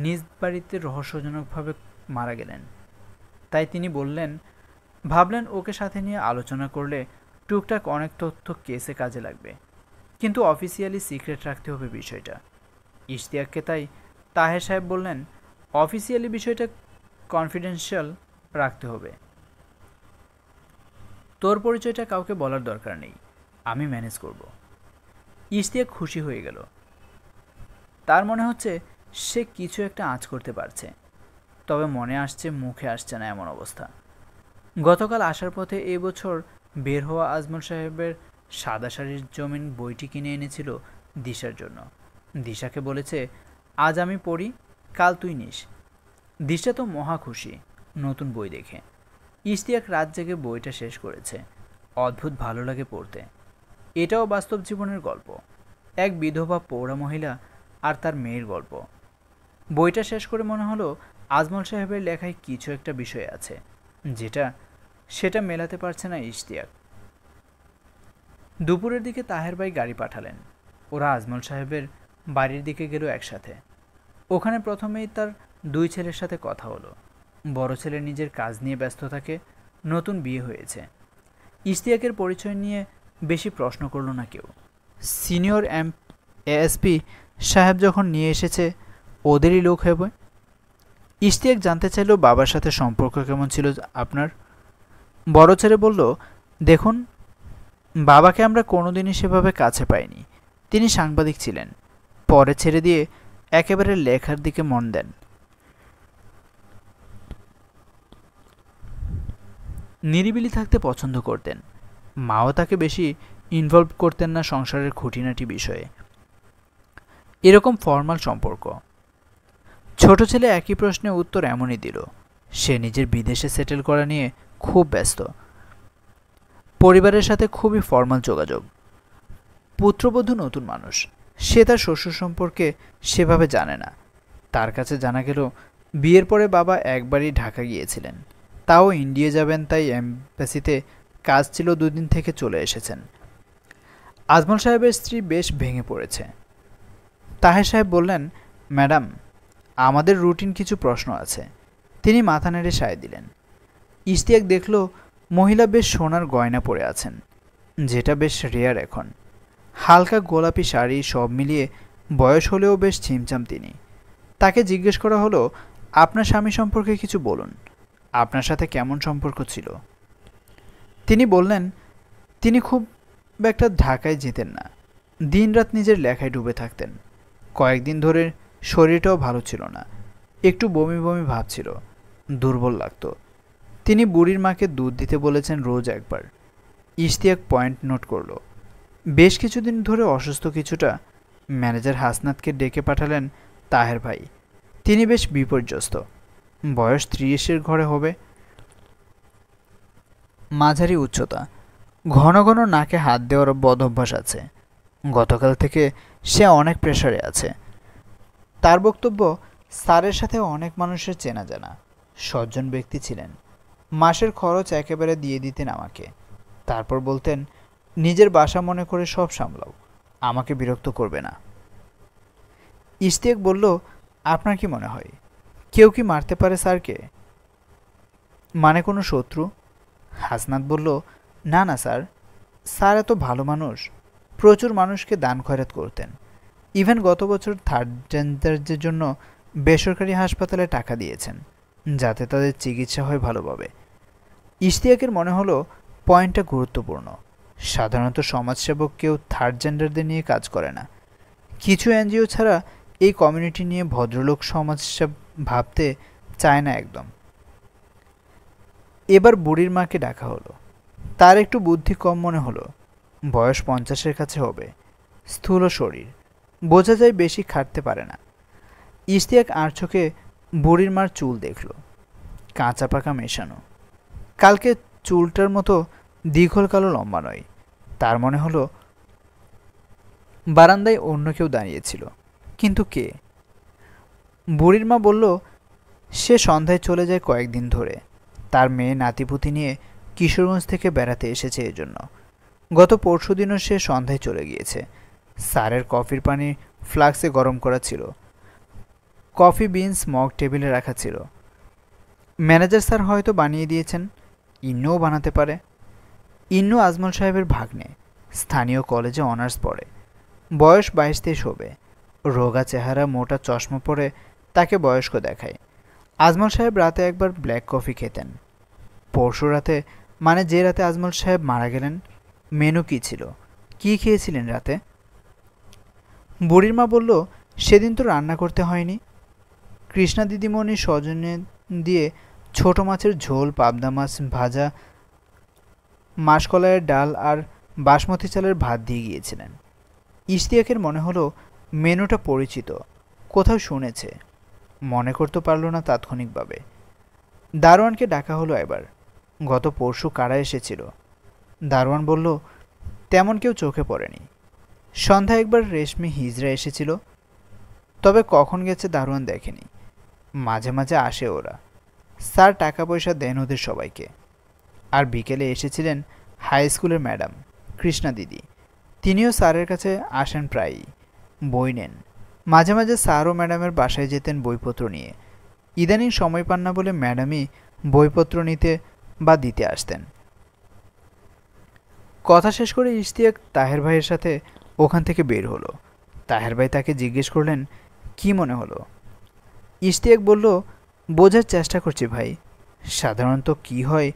নিজ বাড়িতে রহস্যজনকভাবে মারা গেলেন। তাই তিনি ভাবলেন ওকে সাথে নিয়ে আলোচনা করলে টুকটাক অনেক তথ্য কেসে কাজে লাগবে, কিন্তু অফিসিয়ালি সিক্রেট রাখতে হবে বিষয়টা। ইশতিয়াককে তাই তাহের সাহেব বললেন, অফিসিয়ালি বিষয়টা কনফিডেন্সিয়াল রাখতে হবে। তোর পরিচয়টা কাউকে বলার দরকার নেই, আমি ম্যানেজ করব। ইশতিয়াক খুশি হয়ে গেল। তার মনে হচ্ছে সে কিছু একটা আঁচ করতে পারছে, তবে মনে আসছে মুখে আসছে না এমন অবস্থা। গতকাল আসার পথে এই বছর বের হওয়া আজমল সাহেবের সাদা শাড়ির জমিন বইটি কিনে এনেছিল দিশার জন্য। দিশাকে বলেছে, আজ আমি পড়ি, কাল তুই নিস। দিশা তো মহা খুশি নতুন বই দেখে। ইশতিয়াক রাত জেগে বইটা শেষ করেছে। অদ্ভুত ভালো লাগে পড়তে। এটাও বাস্তব জীবনের গল্প, এক বিধবা পৌরা মহিলা আর তার মেয়ের গল্প। বইটা শেষ করে মনে হলো আজমল সাহেবের লেখায় কিছু একটা বিষয় আছে সেটা মেলাতে পারছে না ইশতিয়াক। দুপুরের দিকে তাহের ভাই গাড়ি পাঠালেন। ওরা আজমল সাহেবের বাড়ির দিকে গেল একসাথে। ওখানে প্রথমেই তার দুই ছেলের সাথে কথা হলো। বড় ছেলে নিজের কাজ নিয়ে ব্যস্ত থাকে, নতুন বিয়ে হয়েছে। ইশতিয়াকের পরিচয় নিয়ে বেশি প্রশ্ন করল না কেউ। সিনিয়র এএসপি সাহেব যখন নিয়ে এসেছে ওদেরই লোক হবে। ইশতিয়াক জানতে চাইল, বাবার সাথে সম্পর্ক কেমন ছিল আপনার? বড় ছেলে বলল, দেখুন, বাবাকে আমরা কোনোদিনই সেভাবে কাছে পাইনি। তিনি সাংবাদিক ছিলেন, পরে ছেড়ে দিয়ে একেবারে লেখার দিকে মন দেন। নিরিবিলি থাকতে পছন্দ করতেন। মাও তাকে বেশি ইনভলভ করতেন না সংসারের খুঁটিনাটি বিষয়ে। এরকম ফর্মাল সম্পর্ক। ছোট ছেলে একই প্রশ্নে উত্তর এমনই দিল। সে নিজের বিদেশে সেটেল করা নিয়ে খুব ব্যস্ত। পরিবারের সাথে খুবই ফর্মাল যোগাযোগ। পুত্রবধূ নতুন মানুষ, সে তার শ্বশুর সম্পর্কে সেভাবে জানে না। তার কাছে জানা গেল বিয়ের পরে বাবা একবারই ঢাকা গিয়েছিলেন, তাও ইন্ডিয়া যাবেন তাই এমবাসিতে কাজ ছিল, দুদিন থেকে চলে এসেছেন। আজমল সাহেবের স্ত্রী বেশ ভেঙে পড়েছে। তাহের সাহেব বললেন, ম্যাডাম, আমাদের রুটিন কিছু প্রশ্ন আছে। তিনি মাথা নেড়ে সায় দিলেন। ইশতিয়াক দেখল মহিলা বেশ সোনার গয়না পরে আছেন, যেটা বেশ রেয়ার এখন। হালকা গোলাপি শাড়ি, সব মিলিয়ে বয়স হলেও বেশ ছিমছাম তিনি। তাকে জিজ্ঞেস করা হলো, আপনার স্বামী সম্পর্কে কিছু বলুন, আপনার সাথে কেমন সম্পর্ক ছিল? তিনি বললেন, তিনি খুব একটা ঢাকায় যেতেন না, দিনরাত নিজের লেখায় ডুবে থাকতেন। কয়েকদিন ধরে শরীরটাও ভালো ছিল না, একটু বমি বমি ভাব ছিল, দুর্বল লাগতো। তিনি বুড়ির মাকে দুধ দিতে বলেছেন রোজ একবার। ইশতিয়াক পয়েন্ট নোট করল। বেশ কিছুদিন ধরে অসুস্থ কিছুটা। ম্যানেজার হাসনাতকে ডেকে পাঠালেন তাহের ভাই। তিনি বেশ বিপর্যস্ত। বয়স 30-এর ঘরে হবে, মাঝারি উচ্চতা, ঘন ঘন নাকে হাত দেওয়ার বদ অভ্যাস আছে। গতকাল থেকে সে অনেক প্রেশারে আছে। তার বক্তব্য, স্যারের সাথে অনেক মানুষের চেনা জানা, সজ্জন ব্যক্তি ছিলেন। মাসের খরচ একেবারে দিয়ে দিতেন আমাকে। তারপর বলতেন, নিজের বাসা মনে করে সব সামলাও, আমাকে বিরক্ত করবে না। ইশতিয়াক বলল, আপনার কি মনে হয় কেউ কি মারতে পারে স্যারকে? মানে কোনো শত্রু? হাসনাত বলল, না না স্যার, স্যার এত ভালো মানুষ, প্রচুর মানুষকে দান খয়রাত করতেন। ইভেন গত বছর থার্ড জেন্ডারদের জন্য বেসরকারি হাসপাতালে টাকা দিয়েছেন, যাতে তাদের চিকিৎসা হয় ভালোভাবে। ইশতিয়াকের মনে হলো পয়েন্টটা গুরুত্বপূর্ণ। সাধারণত সমাজসেবক কেউ থার্ড জেন্ডারদের নিয়ে কাজ করে না। কিছু এনজিও ছাড়া এই কমিউনিটি নিয়ে ভদ্রলোক সমাজসেব ভাবতে চায় না একদম। এবার বুড়ির মাকে ডাকা হলো। তার একটু বুদ্ধি কম মনে হলো। বয়স 50-এর কাছে হবে, স্থূল শরীর, বোঝা যায় বেশি খাটতে পারে না। ইশতিয়াক আর চোখে বুড়ির মার চুল দেখল, কাঁচা পাকা মেশানো। কালকে চুলটার মতো দীঘল কালো লম্বা নয়। তার মনে হলো বারান্দায় অন্য কেউ দাঁড়িয়েছিল, কিন্তু কে? বুড়ির মা বলল, সে সন্ধ্যায় চলে যায় কয়েকদিন ধরে। তার মেয়ে নাতিপুতি নিয়ে কিশোরগঞ্জ থেকে বেড়াতে এসেছে এজন্য। গত পরশুদিনও সে সন্ধ্যায় চলে গিয়েছে। স্যারের কফির পানি ফ্লাক্সে গরম করা ছিল, কফি বিনস মগ টেবিলে রাখা ছিল। ম্যানেজার স্যার হয়তো বানিয়ে দিয়েছেন, ইন্নুও বানাতে পারে। ইন্নু আজমল সাহেবের ভাগ্নে, স্থানীয় কলেজে অনার্স পড়ে, বয়স 22-23 হবে। রোগা চেহারা, মোটা চশমা পরে তাকে বয়স্ক দেখায়। আজমল সাহেব রাতে একবার ব্ল্যাক কফি খেতেন। পরশু রাতে, মানে যে রাতে আজমল সাহেব মারা গেলেন, মেনু কী ছিল, কী খেয়েছিলেন রাতে? বুড়ির মা বলল, সেদিন তো রান্না করতে হয়নি। কৃষ্ণা দিদিমণি সজনে দিয়ে ছোট মাছের ঝোল, পাবদা মাছ ভাজা, মাসকলাইয়ের ডাল আর বাসমতি চালের ভাত দিয়ে গিয়েছিলেন। ইশতিয়াকের মনে হলো মেনুটা পরিচিত, কোথাও শুনেছে। মনে করতে পারল না তাৎক্ষণিকভাবে। দারোয়ানকে ডাকা হলো এবার। গত পরশু কারা এসেছিল? দারোয়ান বলল, তেমন কেউ চোখে পড়েনি। সন্ধ্যায় একবার রেশমি হিজড়া এসেছিল, তবে কখন গেছে দারোয়ান দেখেনি। মাঝে মাঝে আসে ওরা, স্যার টাকা পয়সা দেন ওদের সবাইকে। আর বিকেলে এসেছিলেন হাই স্কুলের ম্যাডাম কৃষ্ণা দিদি। তিনিও স্যারের কাছে আসেন প্রায়ই, বই নেন। মাঝে মাঝে স্যার ও ম্যাডামের বাসায় যেতেন বইপত্র নিয়ে। ইদানিং সময় পান না বলে ম্যাডামই বইপত্র নিতে বা দিতে আসতেন। কথা শেষ করে ইশতিয়াক তাহের ভাইয়ের সাথে ওখান থেকে বের হলো। তাহের ভাই তাকে জিজ্ঞেস করলেন, কি মনে হলো? ইশতিয়াক বলল, বোঝার চেষ্টা করছি ভাই। সাধারণত কি হয়,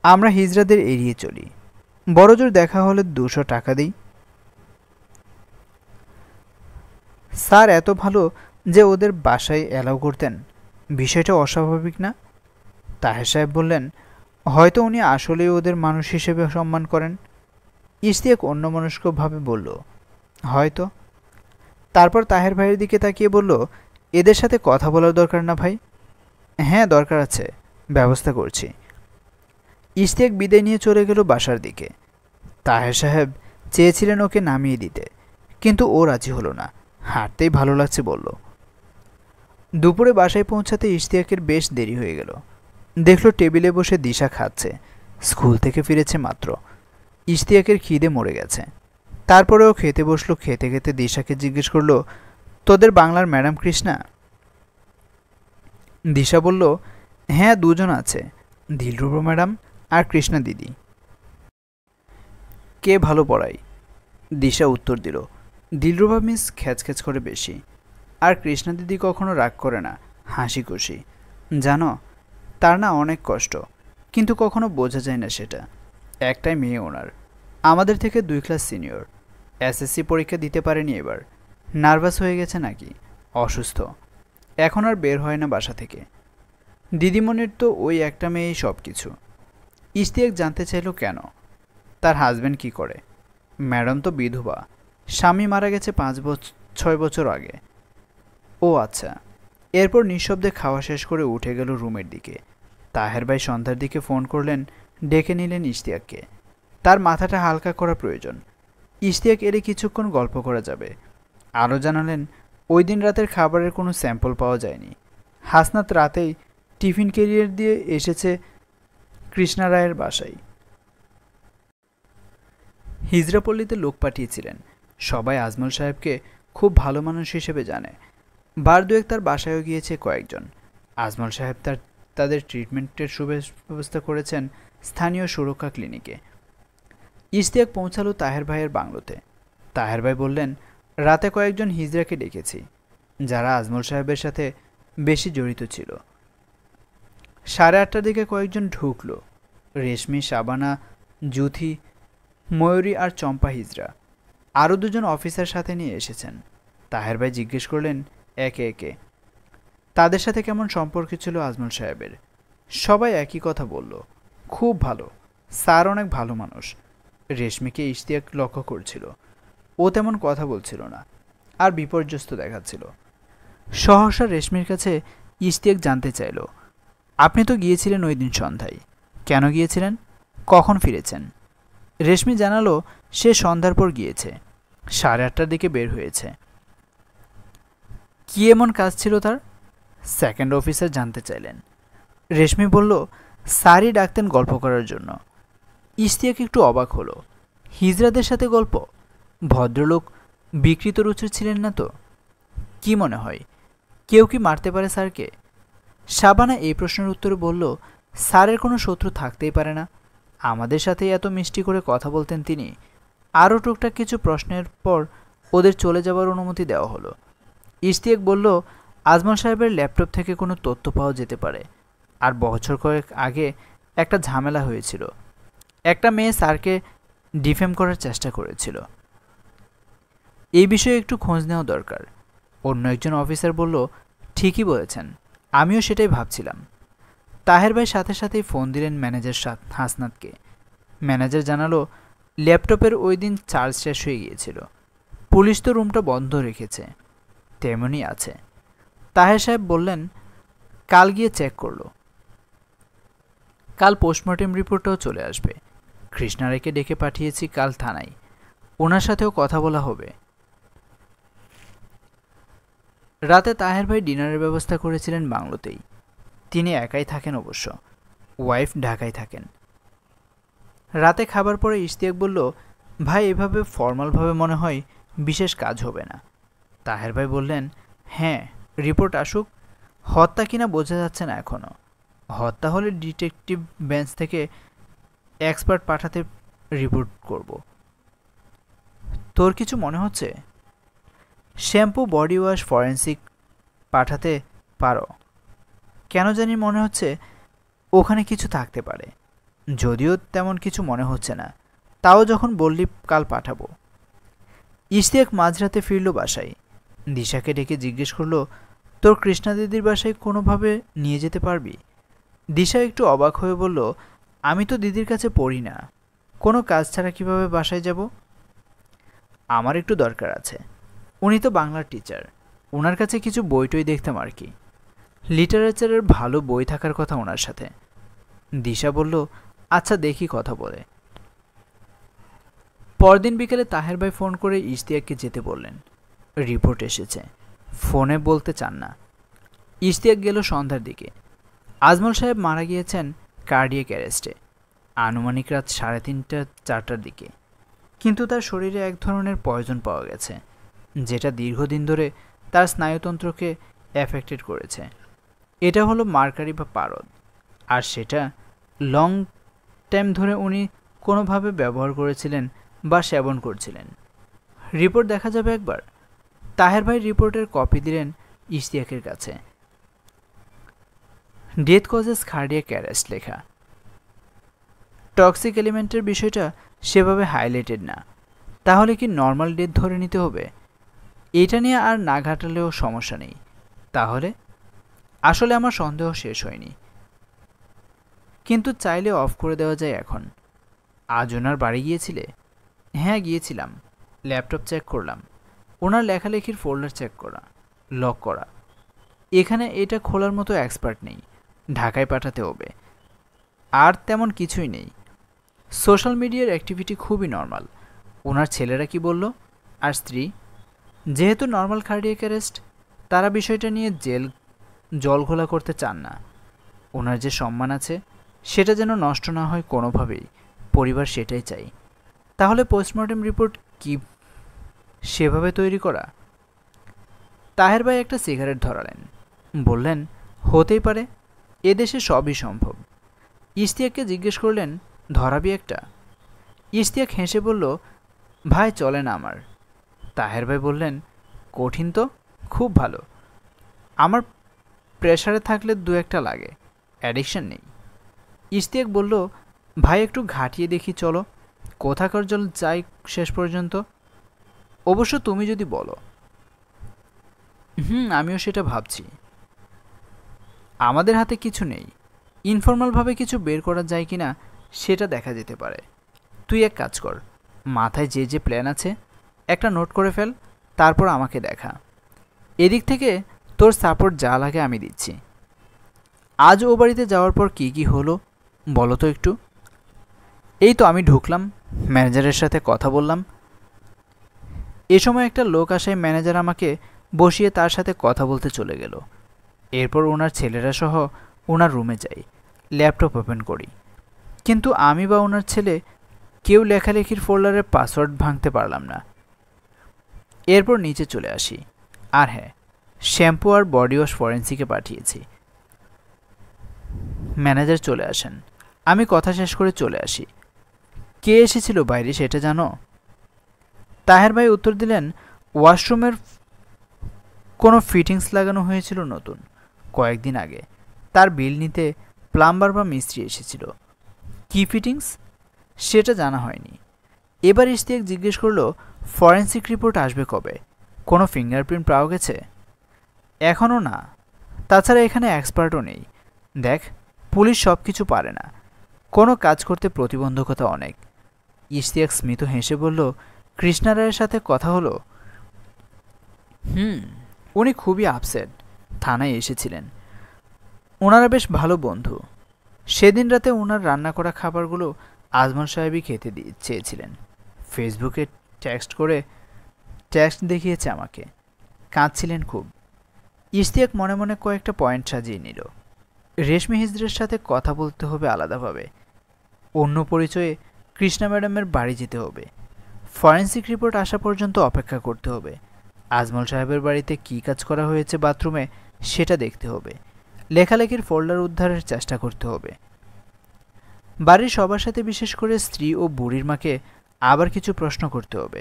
আমরা হিজড়াদের এড়িয়ে চলি, বড়জোর দেখা হলে 200 টাকা দিই। স্যার এত ভালো যে ওদের বাসায় অ্যালাউ করতেন, বিষয়টা অস্বাভাবিক না? তাহের সাহেব বললেন, হয়তো উনি আসলেই ওদের মানুষ হিসেবে সম্মান করেন। ইশতিয়াক অন্যমনস্কভাবে বলল, হয়তো। তারপর তাহের ভাইয়ের দিকে তাকিয়ে বলল, এদের সাথে কথা বলার দরকার না ভাই? হ্যাঁ দরকার আছে, ব্যবস্থা করছি। ইশতিয়াক বিদায় নিয়ে চলে গেল বাসার দিকে। তাহের সাহেব চেয়েছিলেন ওকে নামিয়ে দিতে, কিন্তু ও রাজি হলো না। হাঁটতেই ভালো লাগছে বলল। দুপুরে বাসায় পৌঁছাতে ইশতিয়াকের বেশ দেরি হয়ে গেল। দেখল টেবিলে বসে দিশা খাচ্ছে, স্কুল থেকে ফিরেছে মাত্র। ইশতিয়াকের খিদে মরে গেছে। তারপরেও খেতে বসলো। খেতে খেতে দিশাকে জিজ্ঞেস করলো, তোদের বাংলার ম্যাডাম কৃষ্ণা? দিশা বলল, হ্যাঁ দুজন আছে, দিলরুবা ম্যাডাম আর কৃষ্ণা দিদি। কে ভালো পড়ায়? দিশা উত্তর দিল, দিলরুবা মিস খ্যাচখ্যাচ করে বেশি, আর কৃষ্ণা দিদি কখনো রাগ করে না, হাসি খুশি। জানো, তার না অনেক কষ্ট, কিন্তু কখনো বোঝা যায় না সেটা। একটাই মেয়ে ওনার, আমাদের থেকে 2 ক্লাস সিনিয়র। এসএসসি পরীক্ষা দিতে পারেনি এবার, নার্ভাস হয়ে গেছে নাকি, অসুস্থ, এখন আর বের হয় না বাসা থেকে। দিদিমণির তো ওই একটা মেয়েই সব কিছু। ইশতিয়াক জানতে চাইল কেন, তার হাজব্যান্ড কি করে? ম্যাডাম তো বিধবা, স্বামী মারা গেছে 5-6 বছর আগে। ও আচ্ছা। এরপর নিঃশব্দে খাওয়া শেষ করে উঠে গেল রুমের দিকে। তাহের ভাই সন্ধ্যার দিকে ফোন করলেন, ডেকে নিলেন ইশতিয়াককে। তার মাথাটা হালকা করা প্রয়োজন। ইশতিয়াক এলে কিছুক্ষণ গল্প করা যাবে। আরও জানালেন, ওই দিন রাতের খাবারের কোনো স্যাম্পল পাওয়া যায়নি। হাসনাত রাতেই টিফিন ক্যারিয়ার দিয়ে এসেছে কৃষ্ণা রায়ের বাসায়। হিজড়াপল্লীতে লোক পাঠিয়েছিলেন। সবাই আজমল সাহেবকে খুব ভালো মানুষ হিসেবে জানে। বার দুয়েক তার বাসায়ও গিয়েছে কয়েকজন। আজমল সাহেব তাদের ট্রিটমেন্টের সুব্যবস্থা করেছেন স্থানীয় সুরক্ষা ক্লিনিকে। ইশতিয়াক পৌঁছালো তাহের ভাইয়ের বাংলোতে। তাহের ভাই বললেন, রাতে কয়েকজন হিজড়াকে ডেকেছি, যারা আজমল সাহেবের সাথে বেশি জড়িত ছিল। 8:30টার দিকে কয়েকজন ঢুকলো। রেশমি, শাবানা, জুথি, ময়ূরী আর চম্পা হিজড়া। আরও দুজন অফিসার সাথে নিয়ে এসেছেন। তাহের ভাই জিজ্ঞেস করলেন একে একে তাদের সাথে কেমন সম্পর্ক ছিল আজমল সাহেবের। সবাই একই কথা বলল, খুব ভালো, স্যার অনেক ভালো মানুষ। রেশমিকে ইশতিয়াক লক্ষ্য করছিল। ও তেমন কথা বলছিল না, আর বিপর্যস্ত দেখাচ্ছিল। সহসা রেশমির কাছে ইশতিয়াক জানতে চাইল, আপনি তো গিয়েছিলেন ওই দিন সন্ধ্যায়, কেন গিয়েছিলেন, কখন ফিরেছেন? রেশমি জানালো, সে সন্ধ্যার পর গিয়েছে, 8:30টার দিকে বের হয়েছে। কী এমন কাজ ছিল তার? সেকেন্ড অফিসার জানতে চাইলেন। রেশমি বলল, স্যারই ডাকতেন গল্প করার জন্য। ইশতিয়াক একটু অবাক হলো। হিজড়াদের সাথে গল্প? ভদ্রলোক বিকৃত রুচির ছিলেন না তো? কি মনে হয়, কেউ কি মারতে পারে স্যারকে? শাবানা এই প্রশ্নের উত্তরে বলল, স্যারের কোনো শত্রু থাকতেই পারে না। আমাদের সাথে এত মিষ্টি করে কথা বলতেন তিনি। আরও টুকটাক কিছু প্রশ্নের পর ওদের চলে যাবার অনুমতি দেওয়া হলো। ইশতিয়াক বলল, আজমল সাহেবের ল্যাপটপ থেকে কোনো তথ্য পাওয়া যেতে পারে। আর বছর কয়েক আগে একটা ঝামেলা হয়েছিল। একটা মেয়ে স্যারকে ডিফেম করার চেষ্টা করেছিল। এই বিষয়ে একটু খোঁজ নেওয়া দরকার। অন্য একজন অফিসার বলল, ঠিকই বলেছেন, আমিও সেটাই ভাবছিলাম। তাহের ভাই সাথে সাথেই ফোন দিলেন ম্যানেজার হাসনাতকে। ম্যানেজার জানালো, ল্যাপটপের ওই দিন চার্জ শেষ হয়ে গিয়েছিল। পুলিশ তো রুমটা বন্ধ রেখেছে, তেমনই আছে। তাহের সাহেব বললেন, কাল গিয়ে চেক করলো। কাল পোস্টমর্টেম রিপোর্টটাও চলে আসবে। কৃষ্ণারায়কে ডেকে পাঠিয়েছি কাল থানায়, ওনার সাথেও কথা বলা হবে। রাতে তাহের ভাই ডিনারের ব্যবস্থা করেছিলেন বাংলোতেই। তিনি একাই থাকেন অবশ্য, ওয়াইফ ঢাকায় থাকেন। রাতে খাবার পরে ইশতিয়াক বলল, ভাই এভাবে ফর্মালভাবে মনে হয় বিশেষ কাজ হবে না। তাহের ভাই বললেন, হ্যাঁ, রিপোর্ট আসুক। হত্যা কিনা বোঝা যাচ্ছে না এখনও। হত্যা হলে ডিটেকটিভ বেঞ্চ থেকে এক্সপার্ট পাঠাতে রিপোর্ট করব। তোর কিছু মনে হচ্ছে? শ্যাম্পু, বডি ওয়াশ, ফরেন্সিক পাঠাতে পারো। কেন জানি মনে হচ্ছে ওখানে কিছু থাকতে পারে, যদিও তেমন কিছু মনে হচ্ছে না। তাও যখন বললি কাল পাঠাবো। ইশতিয়াক মাঝরাতে ফিরল বাসায়। দিশাকে ডেকে জিজ্ঞেস করলো, তোর কৃষ্ণা দিদির বাসায় কোনোভাবে নিয়ে যেতে পারবি? দিশা একটু অবাক হয়ে বলল, আমি তো দিদির কাছে পড়ি না, কোনো কাজ ছাড়া কিভাবে বাসায় যাব? আমার একটু দরকার আছে। উনি তো বাংলার টিচার, ওনার কাছে কিছু বইটই দেখতাম আর কি। লিটারেচারের ভালো বই থাকার কথা ওনার সাথে। দিশা বলল, আচ্ছা দেখি কথা বলে। পরদিন বিকেলে তাহের ভাই ফোন করে ইশতিয়াককে যেতে বললেন। রিপোর্ট এসেছে, ফোনে বলতে চান না। ইশতিয়াক গেল সন্ধ্যার দিকে। আজমল সাহেব মারা গিয়েছেন কার্ডিয়াক অ্যারেস্টে, আনুমানিক রাত 3:30-4টার দিকে। কিন্তু তার শরীরে এক ধরনের পয়জন পাওয়া গেছে, যেটা দীর্ঘদিন ধরে তার স্নায়ুতন্ত্রকে এফেক্টেড করেছে। এটা হলো মার্কারি বা পারদ, আর সেটা লং টাইম ধরে উনি কোনোভাবে ব্যবহার করেছিলেন বা সেবন করছিলেন। রিপোর্ট দেখা যাবে একবার? তাহের ভাই রিপোর্টের কপি দিলেন ইশতিয়াকের কাছে। ডেথ কজেস কার্ডিয়াক অ্যারেস্ট লেখা। টক্সিক এলিমেন্টের বিষয়টা সেভাবে হাইলাইটেড না। তাহলে কি নর্মাল ডেথ ধরে নিতে হবে? এটা নিয়ে আর না ঘাটালেও সমস্যা নেই। তাহলে আসলে আমার সন্দেহ শেষ হয়নি, কিন্তু চাইলে অফ করে দেওয়া যায় এখন। আজ ওনার বাড়ি গিয়েছিলে? হ্যাঁ গিয়েছিলাম, ল্যাপটপ চেক করলাম, ওনার লেখালেখির ফোল্ডার চেক করা, লক করা। এখানে এটা খোলার মতো এক্সপার্ট নেই, ঢাকায় পাঠাতে হবে। আর তেমন কিছুই নেই। সোশ্যাল মিডিয়ার অ্যাক্টিভিটি খুবই নর্মাল, ওনার ছেলেরা কি বলল? আর স্ত্রী? যেহেতু নর্মাল কার্ডিয়াক অ্যারেস্ট, তারা বিষয়টা নিয়ে জলঘোলা করতে চান না। ওনার যে সম্মান আছে সেটা যেন নষ্ট না হয় কোনোভাবেই, পরিবার সেটাই চাই। তাহলে পোস্টমর্টেম রিপোর্ট কি সেভাবে তৈরি করা? তাহের ভাই একটা সিগারেট ধরালেন, বললেন, হতেই পারে, এদেশে সবই সম্ভব। ইশতিয়াককে জিজ্ঞেস করলেন, ধরাবি একটা? ইশতিয়াক হেসে বলল, ভাই চলে না আমার। তাহের ভাই বললেন, কঠিন তো, খুব ভালো। আমার প্রেশারে থাকলে দু একটা লাগে, অ্যাডিকশন নেই। ইশতিয়াক বলল, ভাই একটু ঘাটিয়ে দেখি চলো, কোথাকার জল যাই শেষ পর্যন্ত। অবশ্য তুমি যদি বলো। আমিও সেটা ভাবছি। আমাদের হাতে কিছু নেই, ইনফর্মালভাবে কিছু বের করা যায় কি না সেটা দেখা যেতে পারে। তুই এক কাজ কর, মাথায় যে যে প্ল্যান আছে একটা নোট করে ফেল, তারপর আমাকে দেখা। এদিক থেকে তোর সাপোর্ট যা লাগে আমি দিচ্ছি। আজ ও বাড়িতে যাওয়ার পর কি কি হলো বলো তো একটু। এই তো আমি ঢুকলাম, ম্যানেজারের সাথে কথা বললাম। এ সময় একটা লোক আসায় ম্যানেজার আমাকে বসিয়ে তার সাথে কথা বলতে চলে গেল। এরপর ওনার ছেলেরা সহ ওনার রুমে যাই, ল্যাপটপ ওপেন করি, কিন্তু আমি বা ওনার ছেলে কেউ লেখালেখির ফোল্ডারের পাসওয়ার্ড ভাঙতে পারলাম না। এরপর নিচে চলে আসি। আর হ্যাঁ, শ্যাম্পু আর বডি ওয়াশ ফরেন্সিকে পাঠিয়েছি। ম্যানেজার চলে আসেন, আমি কথা শেষ করে চলে আসি। কে এসেছিল বাইরে সেটা জানো? তাহের ভাই উত্তর দিলেন, ওয়াশরুমের কোনো ফিটিংস লাগানো হয়েছিল নতুন কয়েকদিন আগে, তার বিল নিতে প্লাম্বার বা মিস্ত্রি এসেছিল। কি ফিটিংস সেটা জানা হয়নি। এবার ইশতিয়াক জিজ্ঞেস করলো, ফরেন্সিক রিপোর্ট আসবে কবে? কোনো ফিঙ্গারপ্রিন্ট পাওয়া গেছে? এখনও না, তাছাড়া এখানে এক্সপার্টও নেই। দেখ, পুলিশ সব কিছু পারে না, কোনো কাজ করতে প্রতিবন্ধকতা অনেক। ইশতিয়াক স্মিত হেসে বলল, কৃষ্ণা রায়ের সাথে কথা হলো? উনি খুবই আপসেট, থানায় এসেছিলেন। ওনারা বেশ ভালো বন্ধু। সেদিন রাতে ওনার রান্না করা খাবারগুলো আজমল সাহেবই খেতে চেয়েছিলেন। ফেসবুকে টেক্সট দেখিয়েছে আমাকে, কাঁদছিলেন খুব। ইশতিয়াক মনে মনে কয়েকটা পয়েন্ট সাজিয়ে নিল। রেশমি হিজড়ের সাথে কথা বলতে হবে আলাদাভাবে, অন্য পরিচয়ে কৃষ্ণা ম্যাডামের বাড়ি যেতে হবে, ফরেন্সিক রিপোর্ট আসা পর্যন্ত অপেক্ষা করতে হবে, আজমল সাহেবের বাড়িতে কী কাজ করা হয়েছে বাথরুমে সেটা দেখতে হবে, লেখালেখির ফোল্ডার উদ্ধারের চেষ্টা করতে হবে। বাড়ির সবার সাথে, বিশেষ করে স্ত্রী ও বুড়ির মাকে আবার কিছু প্রশ্ন করতে হবে।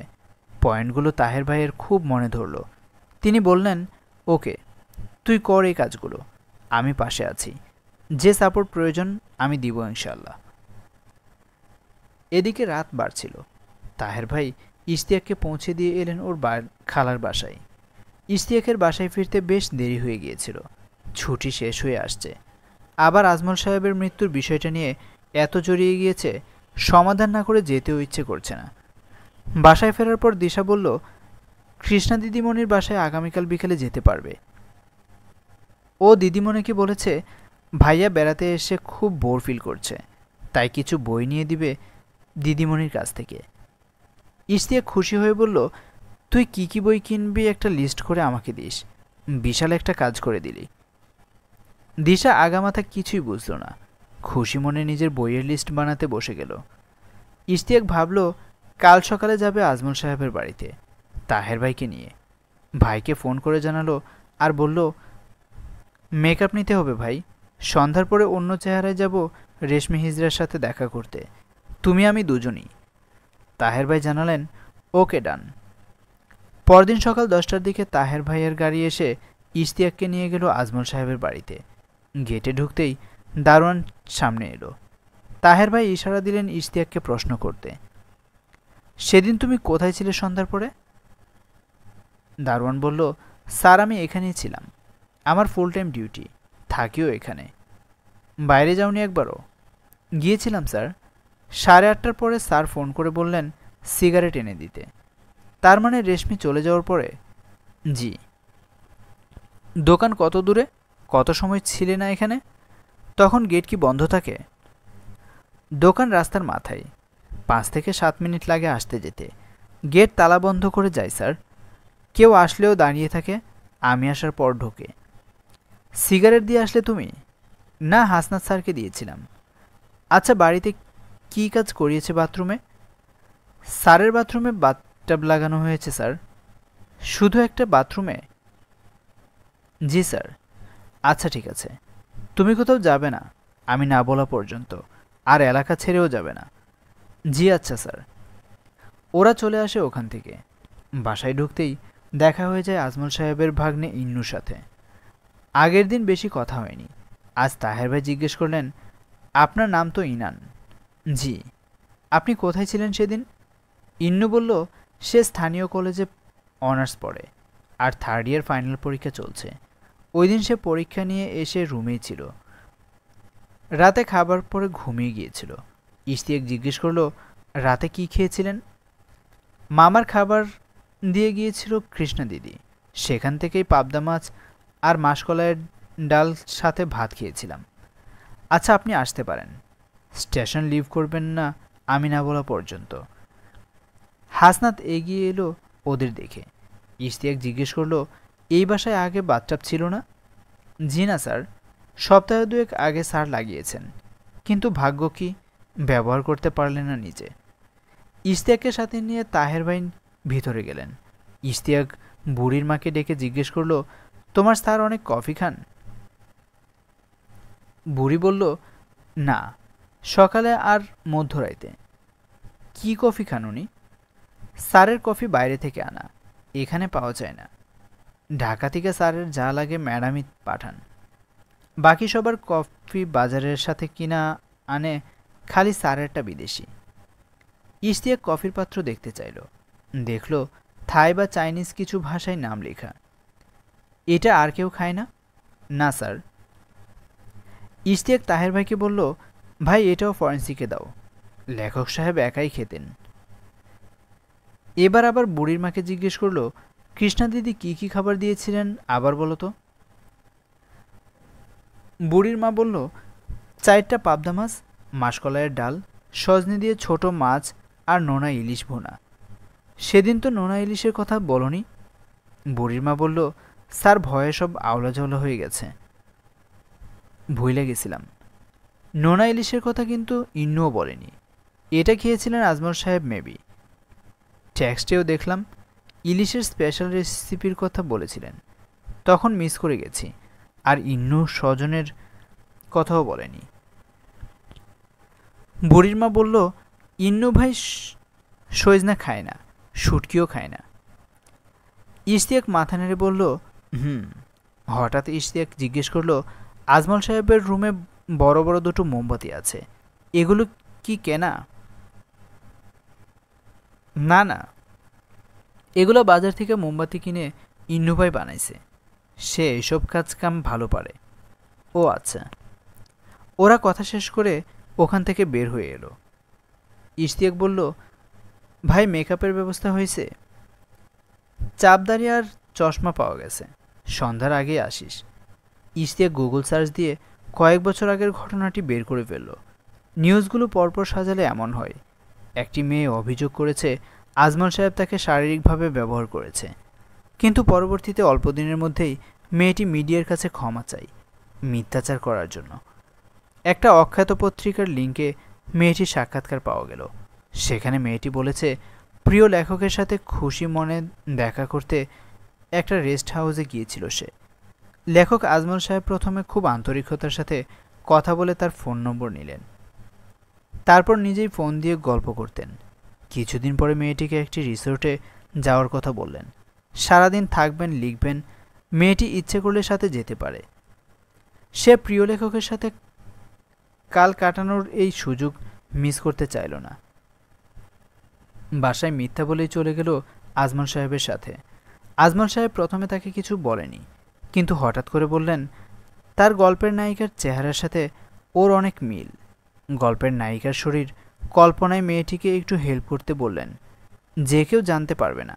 পয়েন্টগুলো তাহের ভাইয়ের খুব মনে ধরল। তিনি বললেন, ওকে, তুই কর এই কাজগুলো, আমি পাশে আছি, যে সাপোর্ট প্রয়োজন আমি দিব ইনশাল্লাহ। এদিকে রাত বাড়ছিল। তাহের ভাই ইশতিয়াককে পৌঁছে দিয়ে এলেন ওর খালার বাসায়। ইশতিয়াকের বাসায় ফিরতে বেশ দেরি হয়ে গিয়েছিল, ছুটি শেষ হয়ে আসছে। আবার আজমল সাহেবের মৃত্যুর বিষয়টা নিয়ে এত জড়িয়ে গিয়েছে, সমাধান না করে যেতেও ইচ্ছে করছে না। বাসায় ফেরার পর দিশা বলল, কৃষ্ণা দিদিমণির বাসায় আগামীকাল বিকেলে যেতে পারবে। ও দিদিমণিকে বলেছে ভাইয়া বেড়াতে এসে খুব বোর ফিল করছে, তাই কিছু বই নিয়ে দিবে দিদিমণির কাছ থেকে। ইশতিয়াক খুশি হয়ে বলল, তুই কি কি বই কিনবি একটা লিস্ট করে আমাকে দিস, বিশাল একটা কাজ করে দিলি। দিশা আগামাথা কিছুই বুঝল না, খুশি মনে নিজের বইয়ের লিস্ট বানাতে বসে গেল। ইশতিয়াক ভাবল, কাল সকালে যাবে আজমল সাহেবের বাড়িতে তাহের ভাইকে নিয়ে। ভাইকে ফোন করে জানালো আর বলল, মেকআপ নিতে হবে ভাই, সন্ধ্যার পরে অন্য চেহারায় যাব রেশমি হিজড়ার সাথে দেখা করতে, তুমি আমি দুজনই। তাহের ভাই জানালেন, ওকে ডান। পরদিন সকাল 10টার দিকে তাহের ভাইয়ের গাড়ি এসে ইশতিয়াককে নিয়ে গেল আজমল সাহেবের বাড়িতে। গেটে ঢুকতেই দারোয়ান সামনে এলো। তাহের ভাই ইশারা দিলেন ইশতিয়াককে প্রশ্ন করতে। সেদিন তুমি কোথায় ছিলে সন্ধ্যার পরে? দারোয়ান বলল, স্যার আমি এখানেই ছিলাম, আমার ফুল টাইম ডিউটি, থাকিও এখানে। বাইরে যাওনি একবারও? গিয়েছিলাম স্যার, 8:30টার পরে স্যার ফোন করে বললেন সিগারেট এনে দিতে। তার মানে রেশমি চলে যাওয়ার পরে? জি। দোকান কত দূরে, কত সময় ছিলে না এখানে? তখন গেট কি বন্ধ থাকে? দোকান রাস্তার মাথায়, 5 থেকে 7 মিনিট লাগে আসতে যেতে। গেট তালা বন্ধ করে যায় স্যার। কেউ আসলেও দাঁড়িয়ে থাকে, আমি আসার পর ঢোকে। সিগারেট দিয়ে আসলে তুমি? না, হাসনাত স্যারকে দিয়েছিলাম। আচ্ছা, বাড়িতে কী কাজ করিয়েছে বাথরুমে? স্যারের বাথরুমে বাথটাব লাগানো হয়েছে স্যার। শুধু একটা বাথরুমে? জি স্যার। আচ্ছা ঠিক আছে, তুমি কোথাও যাবে না আমি না বলা পর্যন্ত, আর এলাকা ছেড়েও যাবে না। জি আচ্ছা স্যার। ওরা চলে আসে ওখান থেকে। বাসায় ঢুকতেই দেখা হয়ে যায় আজমল সাহেবের ভাগ্নে ইন্নুর সাথে। আগের দিন বেশি কথা হয়নি। আজ তাহের ভাই জিজ্ঞেস করলেন, আপনার নাম তো ইনান? জি। আপনি কোথায় ছিলেন সেদিন? ইন্নু বলল, সে স্থানীয় কলেজে অনার্স পড়ে, আর থার্ড ইয়ার ফাইনাল পরীক্ষা চলছে। ওই দিন সে পরীক্ষা নিয়ে এসে রুমেই ছিল। রাতে খাবার পরে ঘুমিয়ে গিয়েছিল। ইশতিয়াক জিজ্ঞেস করলো, রাতে কি খেয়েছিলেন? মামার খাবার দিয়ে গিয়েছিল কৃষ্ণা দিদি, সেখান থেকেই পাবদা মাছ আর মাসকলাইয়ের ডাল সাথে ভাত খেয়েছিলাম। আচ্ছা, আপনি আসতে পারেন। স্টেশন লিভ করবেন না আমি না বলা পর্যন্ত। হাসনাত এগিয়ে এলো ওদের দেখে। ইশতিয়াক জিজ্ঞেস করলো, এই বাসায় আগে বাথটাব ছিল না? জি না স্যার, সপ্তাহ দুয়েক আগে স্যার লাগিয়েছেন, কিন্তু ভাগ্য কি, ব্যবহার করতে পারলেন না নিজে। ইশতিয়াককে সাথে নিয়ে তাহের ভাই ভিতরে গেলেন। ইশতিয়াক বুড়ির মাকে ডেকে জিজ্ঞেস করলো, তোমার স্যার অনেক কফি খান? বুড়ি বলল, না, সকালে আর মধ্যরাইতে। কি কফি খান উনি? স্যারের কফি বাইরে থেকে আনা, এখানে পাওয়া যায় না। ঢাকা থেকে স্যারের যা লাগে ম্যাডামই পাঠান। বাকি সবার কফি বাজারের সাথে কিনা আনে, খালি স্যারেরটা বিদেশি। ইশতিয়াক কফির পাত্র দেখতে চাইল। দেখল থাই বা চাইনিজ কিছু ভাষায় নাম লেখা। এটা আর কেউ খায় না? না স্যার। ইশতিয়াক তাহের ভাইকে বলল, ভাই এটাও ফরেন্সিকে দাও। লেখক সাহেব একাই খেতেন। এবার আবার বুড়ির মাকে জিজ্ঞেস করলো, কৃষ্ণা দিদি কি কি খাবার দিয়েছিলেন আবার বলো তো। বুড়ির মা বলল, 4টা পাবদা মাছ, মাসকলাইয়ের ডাল, সজনে দিয়ে ছোট মাছ আর নোনা ইলিশ ভুনা। সেদিন তো নোনা ইলিশের কথা বলনি। বুড়ির মা বলল, স্যার ভয়ে সব আওলা ঝাওলা হয়ে গেছে, ভুলে গেছিলাম। নোনা ইলিশের কথা কিন্তু ইন্নুও বলেনি। এটা খেয়েছিলেন আজমল সাহেব মেবি। টেক্সটেও দেখলাম ইলিশের স্পেশাল রেসিপির কথা বলেছিলেন, তখন মিস করে গেছি। আর ইন্নু স্বজনের কথাও বলেনি। বুড়ির মা বলল, ইন্নু ভাই সজনা খায় না, শুটকিও খায় না। ইশতিয়াক মাথা নেড়ে বলল, হুম। হঠাৎ ইশতিয়াক জিজ্ঞেস করলো, আজমল সাহেবের রুমে বড় বড় দুটো মোমবাতি আছে, এগুলো কি কেনা? না না, এগুলো বাজার থেকে মোমবাতি কিনে ইন্নু ভাই বানাইছে। সে এসব কাজ কাম ভালো পারে। ও আচ্ছা। ওরা কথা শেষ করে ওখান থেকে বের হয়ে এলো। ইশতিয়াক বলল, ভাই মেকআপের ব্যবস্থা হয়েছে? চাপদারি আর চশমা পাওয়া গেছে, সন্ধ্যার আগে আসিস। ইশতিয়াক গুগল সার্চ দিয়ে কয়েক বছর আগের ঘটনাটি বের করে ফেলল। নিউজগুলো পরপর সাজালে এমন হয়, একটি মেয়ে অভিযোগ করেছে আজমল সাহেব তাকে শারীরিকভাবে ব্যবহার করেছে, কিন্তু পরবর্তীতে অল্প দিনের মধ্যেই মেয়েটি মিডিয়ার কাছে ক্ষমা চায় মিথ্যাচার করার জন্য। একটা অখ্যাত পত্রিকার লিঙ্কে মেয়েটির সাক্ষাৎকার পাওয়া গেল। সেখানে মেয়েটি বলেছে প্রিয় লেখকের সাথে খুশি মনে দেখা করতে একটা রেস্ট হাউসে গিয়েছিল সে। লেখক আজমল সাহেব প্রথমে খুব আন্তরিকতার সাথে কথা বলে তার ফোন নম্বর নিলেন, তারপর নিজেই ফোন দিয়ে গল্প করতেন। কিছুদিন পরে মেয়েটিকে একটি রিসোর্টে যাওয়ার কথা বললেন। সারাদিন থাকবেন, লিখবেন, মেয়েটি ইচ্ছে করলে সাথে যেতে পারে। সে প্রিয় লেখকের সাথে কাল কাটানোর এই সুযোগ মিস করতে চাইল না। বাসায় মিথ্যা বলেই চলে গেল আজমল সাহেবের সাথে। আজমল সাহেব প্রথমে তাকে কিছু বলেনি, কিন্তু হঠাৎ করে বললেন তার গল্পের নায়িকার চেহারার সাথে ওর অনেক মিল। গল্পের নায়িকার শরীর কল্পনায় মেয়েটিকে একটু হেল্প করতে বললেন, যে কেউ জানতে পারবে না।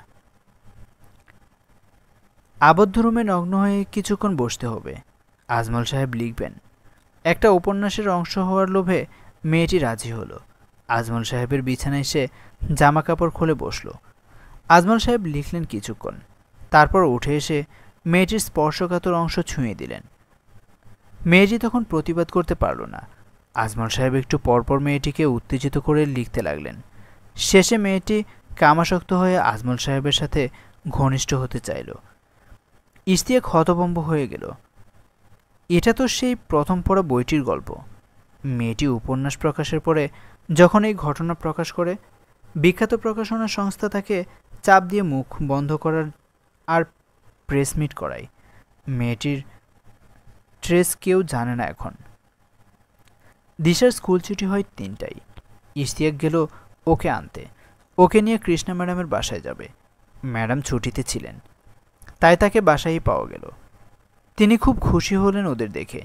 আবদ্ধ রুমে নগ্ন হয়ে কিছুক্ষণ বসতে হবে, আজমল সাহেব লিখবেন। একটা উপন্যাসের অংশ হওয়ার লোভে মেয়েটি রাজি হলো। আজমল সাহেবের বিছানায় সে জামা কাপড় খুলে বসল। আজমল সাহেব লিখলেন কিছুক্ষণ, তারপর উঠে এসে মেয়েটির স্পর্শকাতর অংশ ছুঁয়ে দিলেন। মেয়েটি তখন প্রতিবাদ করতে পারল না। আজমল সাহেব একটু পরপর মেয়েটিকে উত্তেজিত করে লিখতে লাগলেন। শেষে মেয়েটি কামাসক্ত হয়ে আজমল সাহেবের সাথে ঘনিষ্ঠ হতে চাইল। ইশতিয়াক হতভম্ব হয়ে গেল। এটা তো সেই প্রথম পড়া বইটির গল্প। মেয়েটি উপন্যাস প্রকাশের পরে যখন এই ঘটনা প্রকাশ করে, বিখ্যাত প্রকাশনা সংস্থা তাকে চাপ দিয়ে মুখ বন্ধ করার আর প্রেস মিট করায়। মেয়েটির ট্রেস কেউ জানে না এখন। দিশার স্কুল ছুটি হয় 3টায়। ইশতিয়াক গেল ওকে আনতে। ওকে নিয়ে কৃষ্ণা ম্যাডামের বাসায় যাবে। ম্যাডাম ছুটিতে ছিলেন, তাই তাকে বাসায়ই পাওয়া গেল। তিনি খুব খুশি হলেন ওদের দেখে।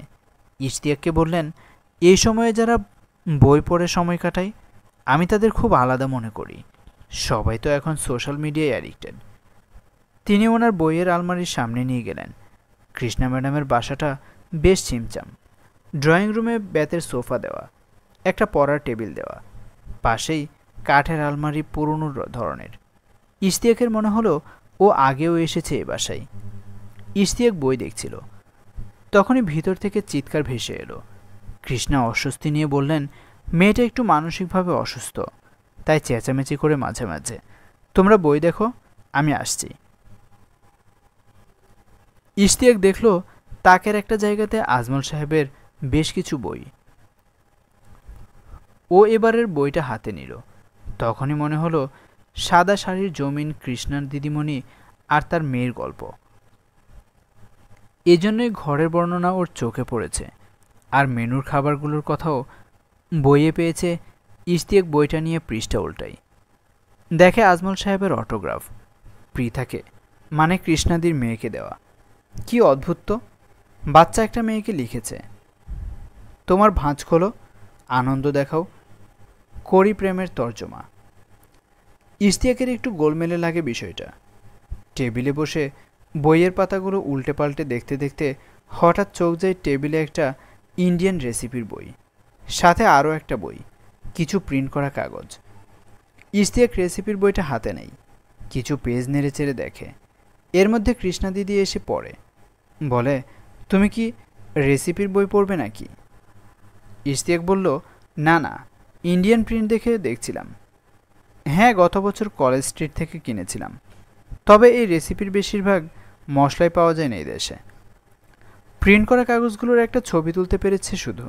ইশতিয়াককে বললেন, এই সময়ে যারা বই পড়ে সময় কাটায়, আমি তাদের খুব আলাদা মনে করি। সবাই তো এখন সোশ্যাল মিডিয়ায় অ্যাডিক্টেড। তিনি ওনার বইয়ের আলমারির সামনে নিয়ে গেলেন। কৃষ্ণা ম্যাডামের বাসাটা বেশ ছিমচাম। ড্রয়িং রুমে বেতের সোফা দেওয়া, একটা পড়ার টেবিল দেওয়া, পাশেই কাঠের আলমারি পুরনো ধরনের। ইশতিয়াকের মনে হলো ও আগেও এসেছে এ বাসায়। ইশতিয়াক বই দেখছিল, তখনই ভিতর থেকে চিৎকার ভেসে এলো। কৃষ্ণা অস্বস্তি নিয়ে বললেন, মেয়েটা একটু মানসিকভাবে অসুস্থ, তাই চেঁচামেচি করে মাঝে মাঝে। তোমরা বই দেখো, আমি আসছি। ইশতিয়াক দেখল তাকের একটা জায়গাতে আজমল সাহেবের বেশ কিছু বই। ও এবারের বইটা হাতে নিল। তখনই মনে হলো সাদা শাড়ির জমিন, কৃষ্ণার দিদিমণি আর তার মেয়ের গল্প। এজন্যই ঘরের বর্ণনা ওর চোখে পড়েছে। আর মেনুর খাবারগুলোর কথাও বইয়ে পেয়েছে। ইশতিয়াক বইটা নিয়ে পৃষ্ঠা উল্টাই, দেখে আজমল সাহেবের অটোগ্রাফ, পৃথাকে মানে কৃষ্ণাদির মেয়েকে দেওয়া। কি অদ্ভুত তো, বাচ্চা একটা মেয়েকে লিখেছে, তোমার ভাঁজ খোলো, আনন্দ দেখাও, করি প্রেমের তর্জমা। ইশতিয়াকের একটু গোলমেলে লাগে বিষয়টা। টেবিলে বসে বইয়ের পাতাগুলো উল্টে পাল্টে দেখতে দেখতে হঠাৎ চোখ যায় টেবিলে একটা ইন্ডিয়ান রেসিপির বই, সাথে আরও একটা বই, কিছু প্রিন্ট করা কাগজ। ইশতিয়াক রেসিপির বইটা হাতে নেই, কিছু পেজ নেড়ে চেড়ে দেখে। এর মধ্যে কৃষ্ণা দিদি এসে পড়ে, বলে, তুমি কি রেসিপির বই পড়বে নাকি? ইশতিয়াক বলল, না না, ইন্ডিয়ান প্রিন্ট দেখে দেখছিলাম। হ্যাঁ, গত বছর কলেজ স্ট্রিট থেকে কিনেছিলাম। তবে এই রেসিপির বেশিরভাগ মশলাই পাওয়া যায় না এই দেশে। প্রিন্ট করা কাগজগুলোর একটা ছবি তুলতে পেরেছে শুধু,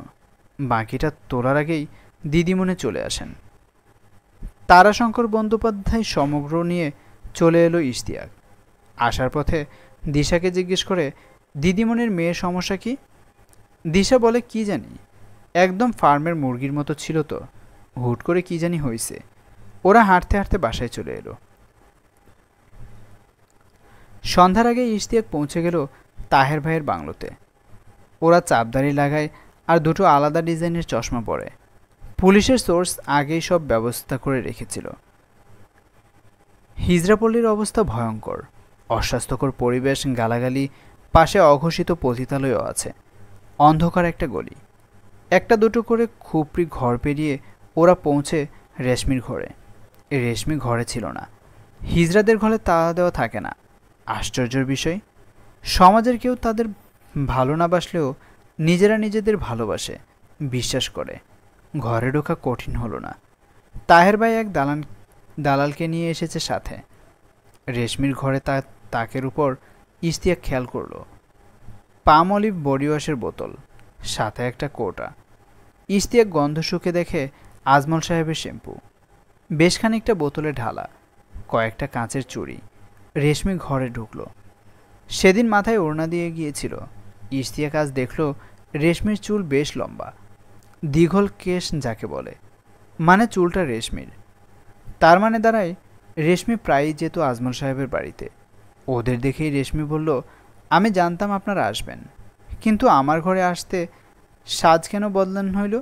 বাকিটা তোলার আগেই দিদিমণি চলে আসেন। তারাশঙ্কর বন্দ্যোপাধ্যায় সমগ্র নিয়ে চলে এলো ইশতিয়াক। আসার পথে দিশাকে জিজ্ঞেস করে, দিদিমণির মেয়ের সমস্যা কি? দিশা বলে, কি জানি, একদম ফার্মের মুরগির মতো ছিল তো, হুট করে কি জানি হয়েছে। ওরা হাঁটতে হাঁটতে বাসায় চলে এলো। সন্ধ্যার আগে ইশতিয়াক পৌঁছে গেল তাহের ভাইয়ের বাংলোতে। ওরা চাপদাড়ি লাগায় আর দুটো আলাদা ডিজাইনের চশমা পরে। পুলিশের সোর্স আগেই সব ব্যবস্থা করে রেখেছিল। হিজড়াপল্লীর অবস্থা ভয়ঙ্কর, অস্বাস্থ্যকর পরিবেশ, গালাগালি, পাশে অঘোষিত পতিতালয়ও আছে, অন্ধকার একটা গলি। একটা দুটো করে খুপড়ি ঘর পেরিয়ে ওরা পৌঁছে রেশমির ঘরে। রেশমি ঘরে ছিল না। হিজড়াদের ঘরে তালা দেওয়া থাকে না। আশ্চর্যের বিষয়, সমাজের কেউ তাদের ভালো না বাসলেও নিজেরা নিজেদের ভালোবাসে, বিশ্বাস করে। ঘরে ঢোকা কঠিন হলো না। তাহের ভাই এক দালালকে নিয়ে এসেছে সাথে। রেশমির ঘরে তাকের উপর ইশতিয়াক খেয়াল করল। পাম অলিভ বডি ওয়াশের বোতল, সাথে একটা কৌটা। ইশতিয়াক গন্ধ শুকে দেখে আজমল সাহেবের শ্যাম্পু, বেশ খানিকটা বোতলে ঢালা, কয়েকটা কাঁচের চুড়ি। রেশমি ঘরে ঢুকল। সেদিন মাথায় ওড়না দিয়ে গিয়েছিল। ইশতিয়াক আজ দেখল রেশমির চুল বেশ লম্বা, দীঘল কেশ যাকে বলে, মানে চুলটা রেশমির। তার মানে দাঁড়ায় রেশমি প্রায়ই যেত আজমল সাহেবের বাড়িতে। ওদের দেখেই রেশমি বলল, আমি জানতাম আপনারা আসবেন, কিন্তু আমার ঘরে আসতে সাজ কেন বদলান হইল?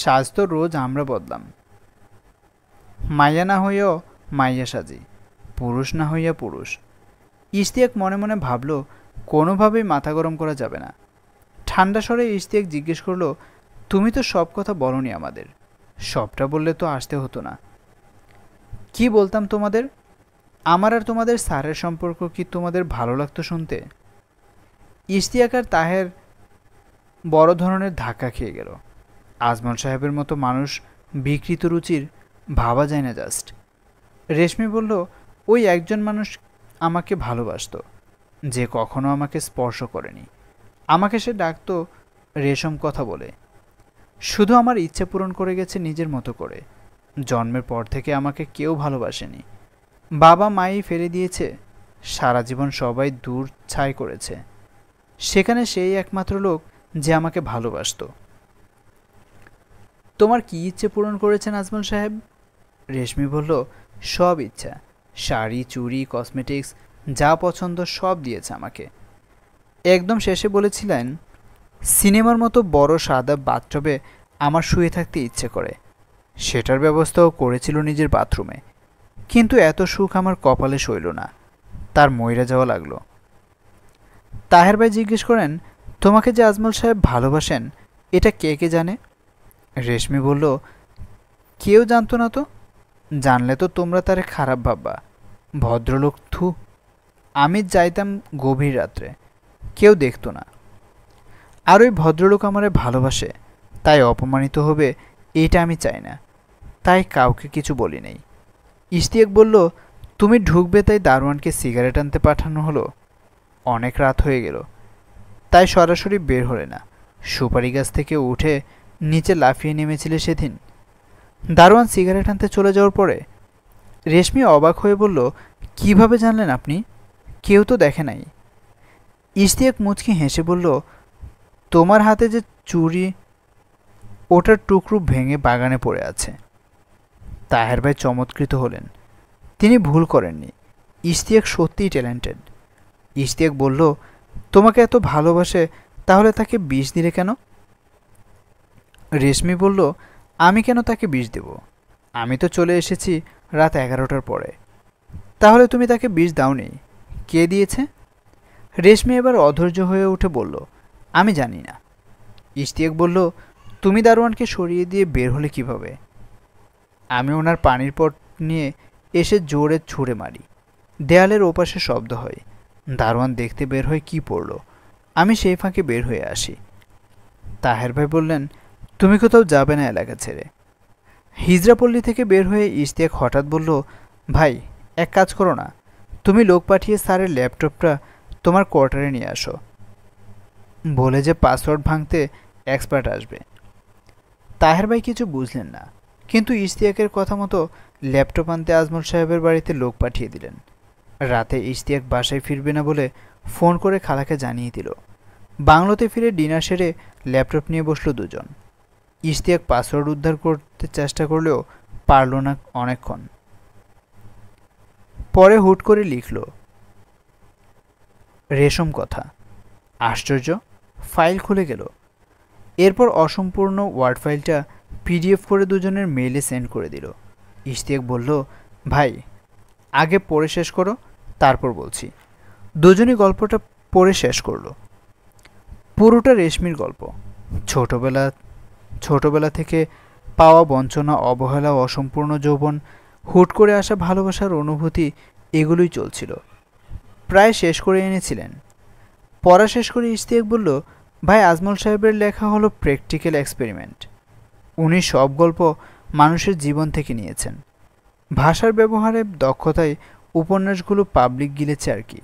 সাজ তো রোজ আমরা বদলাম। মাইয়া না হইয়াও মাইয়া সাজি, পুরুষ না হইয়া পুরুষ। ইশতিয়াক মনে মনে ভাবল, কোনোভাবেই মাথা গরম করা যাবে না। ঠান্ডা স্বরে ইশতিয়াক জিজ্ঞেস করল, তুমি তো সব কথা বলনি আমাদের, সবটা বললে তো আসতে হতো না। কি বলতাম তোমাদের? আমার আর তোমাদের স্যারের সম্পর্ক কি তোমাদের ভালো লাগতো শুনতে? ইশতিয়াক আর তাহের বড় ধরনের ধাক্কা খেয়ে গেল। আজমল সাহেবের মতো মানুষ বিকৃত রুচির ভাবা যায় না জাস্ট। রেশমি বলল, ওই একজন মানুষ আমাকে ভালোবাসতো, যে কখনো আমাকে স্পর্শ করেনি। আমাকে সে ডাকতো রেশম কথা বলে। শুধু আমার ইচ্ছে পূরণ করে গেছে নিজের মতো করে। জন্মের পর থেকে আমাকে কেউ ভালোবাসেনি। বাবা মাই ফেলে দিয়েছে, সারা জীবন সবাই দূর ছাই করেছে। সেখানে সেই একমাত্র লোক যে আমাকে ভালোবাসতো। তোমার কি ইচ্ছে পূরণ করেছেন আজমল সাহেব? রেশমি বলল, সব ইচ্ছা। শাড়ি, চুড়ি, কসমেটিক্স, যা পছন্দ সব দিয়েছে আমাকে। একদম শেষে বলেছিলেন, সিনেমার মতো বড় সাদা বাথটবে আমার শুয়ে থাকতে ইচ্ছে করে। সেটার ব্যবস্থাও করেছিল নিজের বাথরুমে। কিন্তু এত সুখ আমার কপালে সইল না, তার মইরা যাওয়া লাগলো। তাহের ভাই জিজ্ঞেস করেন, তোমাকে যে আজমল সাহেব ভালোবাসেন এটা কে কে জানে? রেশমি বলল, কেউ জানতো না তো। জানলে তো তোমরা তারে খারাপ ভাববা। ভদ্রলোক, থু। আমি যাইতাম গভীর রাত্রে, কেউ দেখতো না। আর ওই ভদ্রলোক আমারে ভালোবাসে, তাই অপমানিত হবে এটা আমি চাই না, তাই কাউকে কিছু বলি নাই। ইশতিয়াক বলল, তুমি ঢুকবে তাই দারোয়ানকে সিগারেট আনতে পাঠানো হলো? অনেক রাত হয়ে গেল, তাই সরাসরি বের হলে না। সুপারি গাছ থেকে উঠে নিচে লাফিয়ে নেমেছিলে সেদিন। দারোয়ান সিগারেট আনতে চলে যাওয়ার পরে? রেশমি অবাক হয়ে বলল, কিভাবে জানলেন আপনি? কেউ তো দেখে নাই। ইশতিয়াক মুচকি হেসে বলল, তোমার হাতে যে চুড়ি, ওটার টুকরো ভেঙে বাগানে পড়ে আছে। তাহের ভাই চমৎকৃত হলেন। তিনি ভুল করেননি, ইশতিয়াক সত্যিই ট্যালেন্টেড। ইশতিয়াক বলল, তোমাকে এত ভালোবাসে, তাহলে তাকে বিষ দিলে কেন? রেশমি বলল, আমি কেন তাকে বিষ দেব? আমি তো চলে এসেছি রাত 11টার পরে। তাহলে তুমি তাকে বিষ দাওনি, কে দিয়েছে? রেশমি এবার অধৈর্য হয়ে উঠে বলল, আমি জানি না। ইশতিয়াক বলল, তুমি দারোয়ানকে সরিয়ে দিয়ে বের হলে কিভাবে? আমি ওনার পানির পট নিয়ে এসে জোরে ছুঁড়ে মারি। দেয়ালের ওপাশে শব্দ হয়। দারোয়ান দেখতে বের হয়ে কি পড়ল। আমি সেই ফাঁকে বের হয়ে আসি। তাহের ভাই বললেন, তুমি কোথাও যাবে না এলাকা ছেড়ে? হিজরাপল্লী থেকে বের হয়ে ইশতিয়াক হঠাৎ বলল, ভাই এক কাজ করো না, তুমি লোক পাঠিয়ে স্যারের ল্যাপটপটা তোমার কোয়ার্টারে নিয়ে আসো। বলে যে পাসওয়ার্ড ভাঙতে এক্সপার্ট আসবে। তাহের ভাই কিছু বুঝলেন না, কিন্তু ইশতিয়াকের কথা মতো ল্যাপটপ আনতে আজমল সাহেবের বাড়িতে লোক পাঠিয়ে দিলেন। রাতে ইশতিয়াক বাসায় ফিরবে না বলে ফোন করে খালাকে জানিয়ে দিল। বাংলোতে ফিরে ডিনার সেরে ল্যাপটপ নিয়ে বসল দুজন। ইশতিয়াক পাসওয়ার্ড উদ্ধার করতে চেষ্টা করলেও পারল না অনেকক্ষণ। পরে হুট করে লিখল, রেশম কথা। আশ্চর্য, ফাইল খুলে গেল। এরপর অসম্পূর্ণ ওয়ার্ড ফাইলটা পিডিএফ করে দুজনের মেইলে সেন্ড করে দিল। ইশতিয়াক বলল, ভাই আগে পড়ে শেষ করো, তারপর বলছি। দুজনই গল্পটা পড়ে শেষ করল। পুরোটা রেশমির গল্প। ছোটবেলা থেকে পাওয়া বঞ্চনা, অবহেলা, অসম্পূর্ণ যৌবন, হুট করে আসা ভালোবাসার অনুভূতি, এগুলোই চলছিল। প্রায় শেষ করে এনেছিলেন। পড়া শেষ করে ইশতিয়াক বলল, ভাই আজমল সাহেবের লেখা হলো প্র্যাকটিক্যাল এক্সপেরিমেন্ট। উনি সব গল্প মানুষের জীবন থেকে নিয়েছেন। ভাষার ব্যবহারে দক্ষতায় উপন্যাসগুলো পাবলিক গিলেছে আর কি।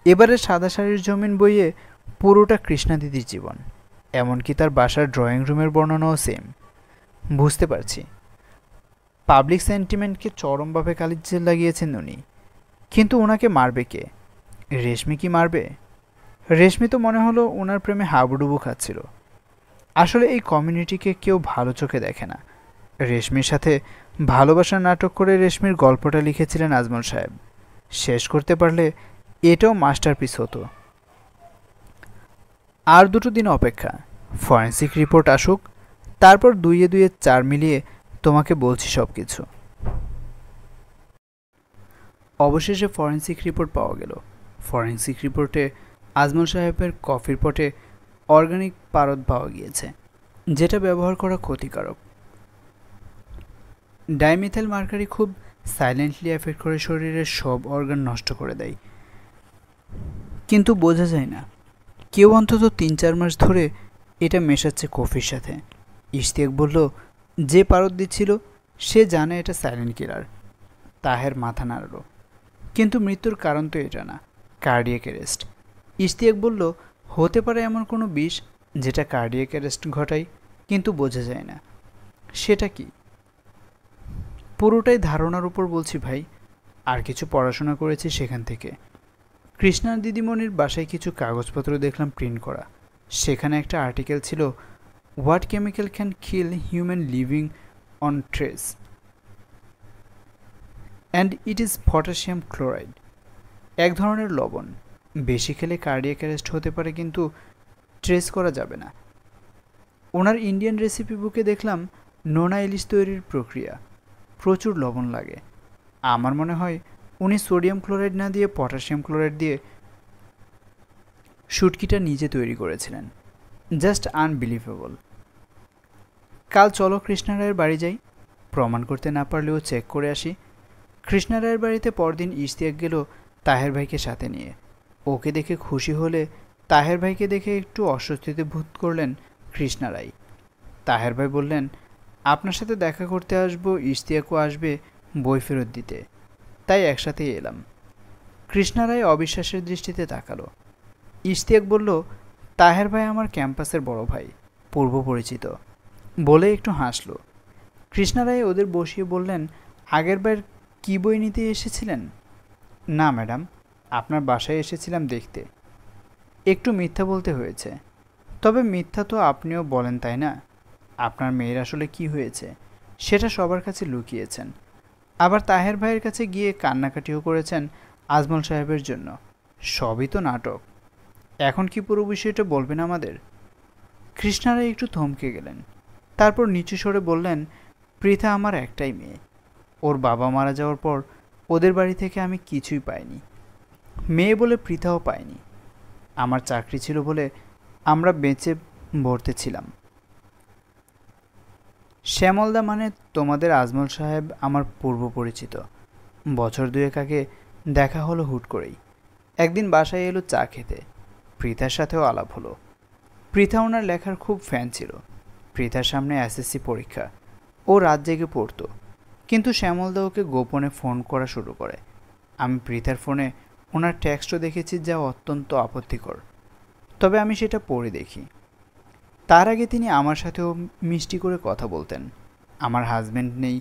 এবারে সাদা শাড়ির জমিন বইয়ে পুরোটা কৃষ্ণাদিদির জীবন, এমনকি তার বাসার ড্রয়িং রুমের বর্ণনাও সেম। বুঝতে পারছি পাবলিক সেন্টিমেন্টকে চরমভাবে কালিজ্জে লাগিয়েছেন উনি, কিন্তু ওনাকে মারবে কে? রেশমি কি মারবে? রেশমি তো মনে হলো ওনার প্রেমে হাবুডুবু খাচ্ছিল। আসলে এই কমিউনিটিকে কেউ ভালো চোখে দেখে না। রেশমির সাথে ভালোবাসার নাটক করে রেশমির গল্পটা লিখেছিলেন আজমল সাহেব। শেষ করতে পারলে এটাও মাস্টারপিস হতো। আর 2 দিন অপেক্ষা, ফরেন্সিক রিপোর্ট আসুক, তারপর 2 2 4 মিলিয়ে তোমাকে বলছি সব কিছু। অবশেষে ফরেন্সিক রিপোর্ট পাওয়া গেল। ফরেন্সিক রিপোর্টে আজমল সাহেবের কফির পটে অর্গানিক পারদ পাওয়া গিয়েছে, যেটা ব্যবহার করা ক্ষতিকারক। ডাইমিথাইল মার্কারি খুব সাইলেন্টলি এফেক্ট করে শরীরের সব অর্গান নষ্ট করে দেয়, কিন্তু বোঝা যায় না। কেউ অন্তত ৩-৪ মাস ধরে এটা মেশাচ্ছে কফির সাথে। ইশতিয়াক বলল, যে পারদ দিচ্ছিল সে জানে এটা সাইলেন্ট কিলার। তাহের মাথা নাড়ল, কিন্তু মৃত্যুর কারণ তো এটা না, কার্ডিয়াক অ্যারেস্ট। ইশতিয়াক বলল, হতে পারে এমন কোনো বিষ যেটা কার্ডিয়াক অ্যারেস্ট ঘটায়, কিন্তু বোঝা যায় না সেটা কি। পুরোটাই ধারণার উপর বলছি ভাই, আর কিছু পড়াশোনা করেছি সেখান থেকে। কৃষ্ণা দিদিমণির বাসায় কিছু কাগজপত্র দেখলাম প্রিন্ট করা। সেখানে একটা আর্টিকেল ছিল, what chemical can kill human living on trace, and it is potassium chloride. এক ধরনের লবণ, বেশি খেলে কার্ডিয়াক অ্যারেস্ট হতে পারে, কিন্তু ট্রেস করা যাবে না। ওনার ইন্ডিয়ান রেসিপি বুকে দেখলাম নোনা ইলিশ তৈরির প্রক্রিয়া, প্রচুর লবণ লাগে। আমার মনে হয় উনি সোডিয়াম ক্লোরাইড না দিয়ে পটাশিয়াম ক্লোরাইড দিয়ে শুটকিটা নিজে তৈরি করেছিলেন। Just unbelievable. কাল চলো কৃষ্ণা রায়ের বাড়ি যাই, প্রমাণ করতে না পারলেও চেক করে আসি। কৃষ্ণা রায়ের বাড়িতে পরদিন ইশতিয়াক গেল তাহের ভাইকে সাথে নিয়ে। ওকে দেখে খুশি হলে তাহের ভাইকে দেখে একটু অস্বস্তিতে বোধ করলেন কৃষ্ণা রায়। তাহের ভাই বললেন, আপনার সাথে দেখা করতে আসবো, ইশতিয়াকও আসবে বই ফেরত দিতে, তাই একসাথেই এলাম। কৃষ্ণা রায় অবিশ্বাসের দৃষ্টিতে তাকালো। ইশতিয়াক বলল, তাহের ভাই আমার ক্যাম্পাসের বড় ভাই, পূর্ব পরিচিত, বলে একটু হাসল। কৃষ্ণা রায় ওদের বসিয়ে বললেন, আগেরবার কী বই নিতে এসেছিলেন? না ম্যাডাম, আপনার বাসায় এসেছিলাম দেখতে। একটু মিথ্যা বলতে হয়েছে, তবে মিথ্যা তো আপনিও বলেন তাই না? আপনার মেয়ের আসলে কি হয়েছে সেটা সবার কাছে লুকিয়েছেন। আবার তাহের ভাইয়ের কাছে গিয়ে কান্নাকাটিও করেছেন আজমল সাহেবের জন্য। সবই তো নাটক। এখন কি পুরো বিষয়টা বলবেন আমাদের? কৃষ্ণারা একটু থমকে গেলেন, তারপর নিচু স্বরে বললেন, পৃথা আমার একটাই মেয়ে। ওর বাবা মারা যাওয়ার পর ওদের বাড়ি থেকে আমি কিছুই পাইনি, মেয়ে বলে পৃথাও পাইনি। আমার চাকরি ছিল বলে আমরা বেঁচে ভরতে ছিলাম। শ্যামলদা মানে তোমাদের আজমল সাহেব আমার পূর্ব পরিচিত। বছর দুয়েক আগে দেখা হলো হুট করেই। একদিন বাসায় এলো চা খেতে, পৃথার সাথেও আলাপ হলো। পৃথা ওনার লেখার খুব ফ্যান ছিল। পৃথার সামনে এসএসসি পরীক্ষা, ও রাত জেগে পড়তো, কিন্তু শ্যামলদা ওকে গোপনে ফোন করা শুরু করে। আমি পৃথার ফোনে ওনার টেক্সটও দেখেছি, যা অত্যন্ত আপত্তিকর, তবে আমি সেটা পড়ে দেখি। তার আগে তিনি আমার সাথেও মিষ্টি করে কথা বলতেন। আমার হাজব্যান্ড নেই,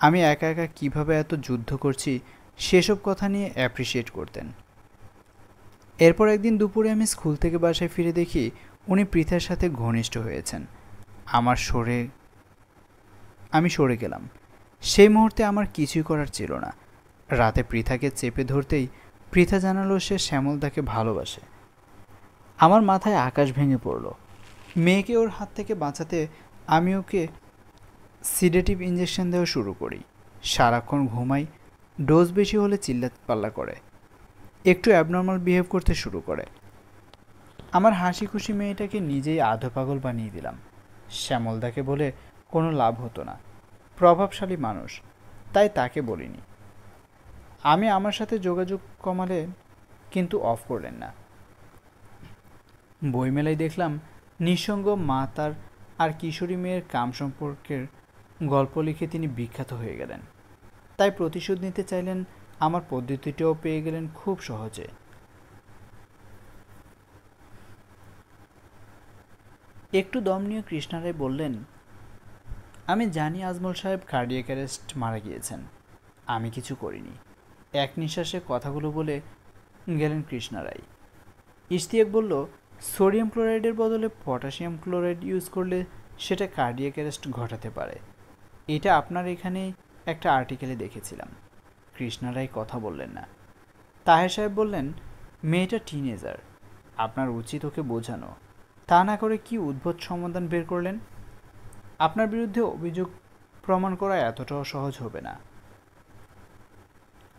আমি একা একা কীভাবে এত যুদ্ধ করছি সেসব কথা নিয়ে অ্যাপ্রিসিয়েট করতেন। এরপর একদিন দুপুরে আমি স্কুল থেকে বাসায় ফিরে দেখি উনি পৃথার সাথে ঘনিষ্ঠ হয়েছেন। আমি সরে গেলাম। সেই মুহূর্তে আমার কিছুই করার ছিল না। রাতে পৃথাকে চেপে ধরতেই পৃথা জানালো সে শ্যামলদাকে ভালোবাসে। আমার মাথায় আকাশ ভেঙে পড়ল। মেয়েকে ওর হাত থেকে বাঁচাতে আমি ওকে সিডেটিভ ইঞ্জেকশন দেওয়া শুরু করি। সারাক্ষণ ঘুমাই, ডোজ বেশি হলে চিল্লাপাল্লা করে, একটু অ্যাবনর্মাল বিহেভ করতে শুরু করে। আমার হাসি খুশি মেয়েটাকে নিজেই আধো পাগল বানিয়ে দিলাম। শ্যামলদাকে বলে কোনো লাভ হতো না, প্রভাবশালী মানুষ, তাই তাকে বলিনি। আমি আমার সাথে যোগাযোগ কমালেন, কিন্তু অফ করলেন না। বইমেলায় দেখলাম নিঃসঙ্গ মা তার আর কিশোরী মেয়ের কাম সম্পর্কের গল্প লিখে তিনি বিখ্যাত হয়ে গেলেন। তাই প্রতিশোধ নিতে চাইলেন, আমার পদ্ধতিটাও পেয়ে গেলেন খুব সহজে। একটু দম নিয়ে কৃষ্ণা রায় বললেন, আমি জানি আজমল সাহেব কার্ডিয়াক অ্যারেস্ট মারা গিয়েছেন, আমি কিছু করিনি। এক নিঃশ্বাসে কথাগুলো বলে গেলেন কৃষ্ণা রায়। ইশতিয়াক বলল, সোডিয়াম ক্লোরাইডের বদলে পটাশিয়াম ক্লোরাইড ইউজ করলে সেটা কার্ডিয়াক অ্যারেস্ট ঘটাতে পারে। এটা আপনার এখানে একটা আর্টিকেলে দেখেছিলাম। কৃষ্ণা রায় কথা বললেন না। তাহের সাহেব বললেন, মেয়েটা টিনেজার, আপনার উচিত ওকে বোঝানো। তা না করে কি উদ্ভট সমাধান বের করলেন? আপনার বিরুদ্ধে অভিযোগ প্রমাণ করা এতটাও সহজ হবে না,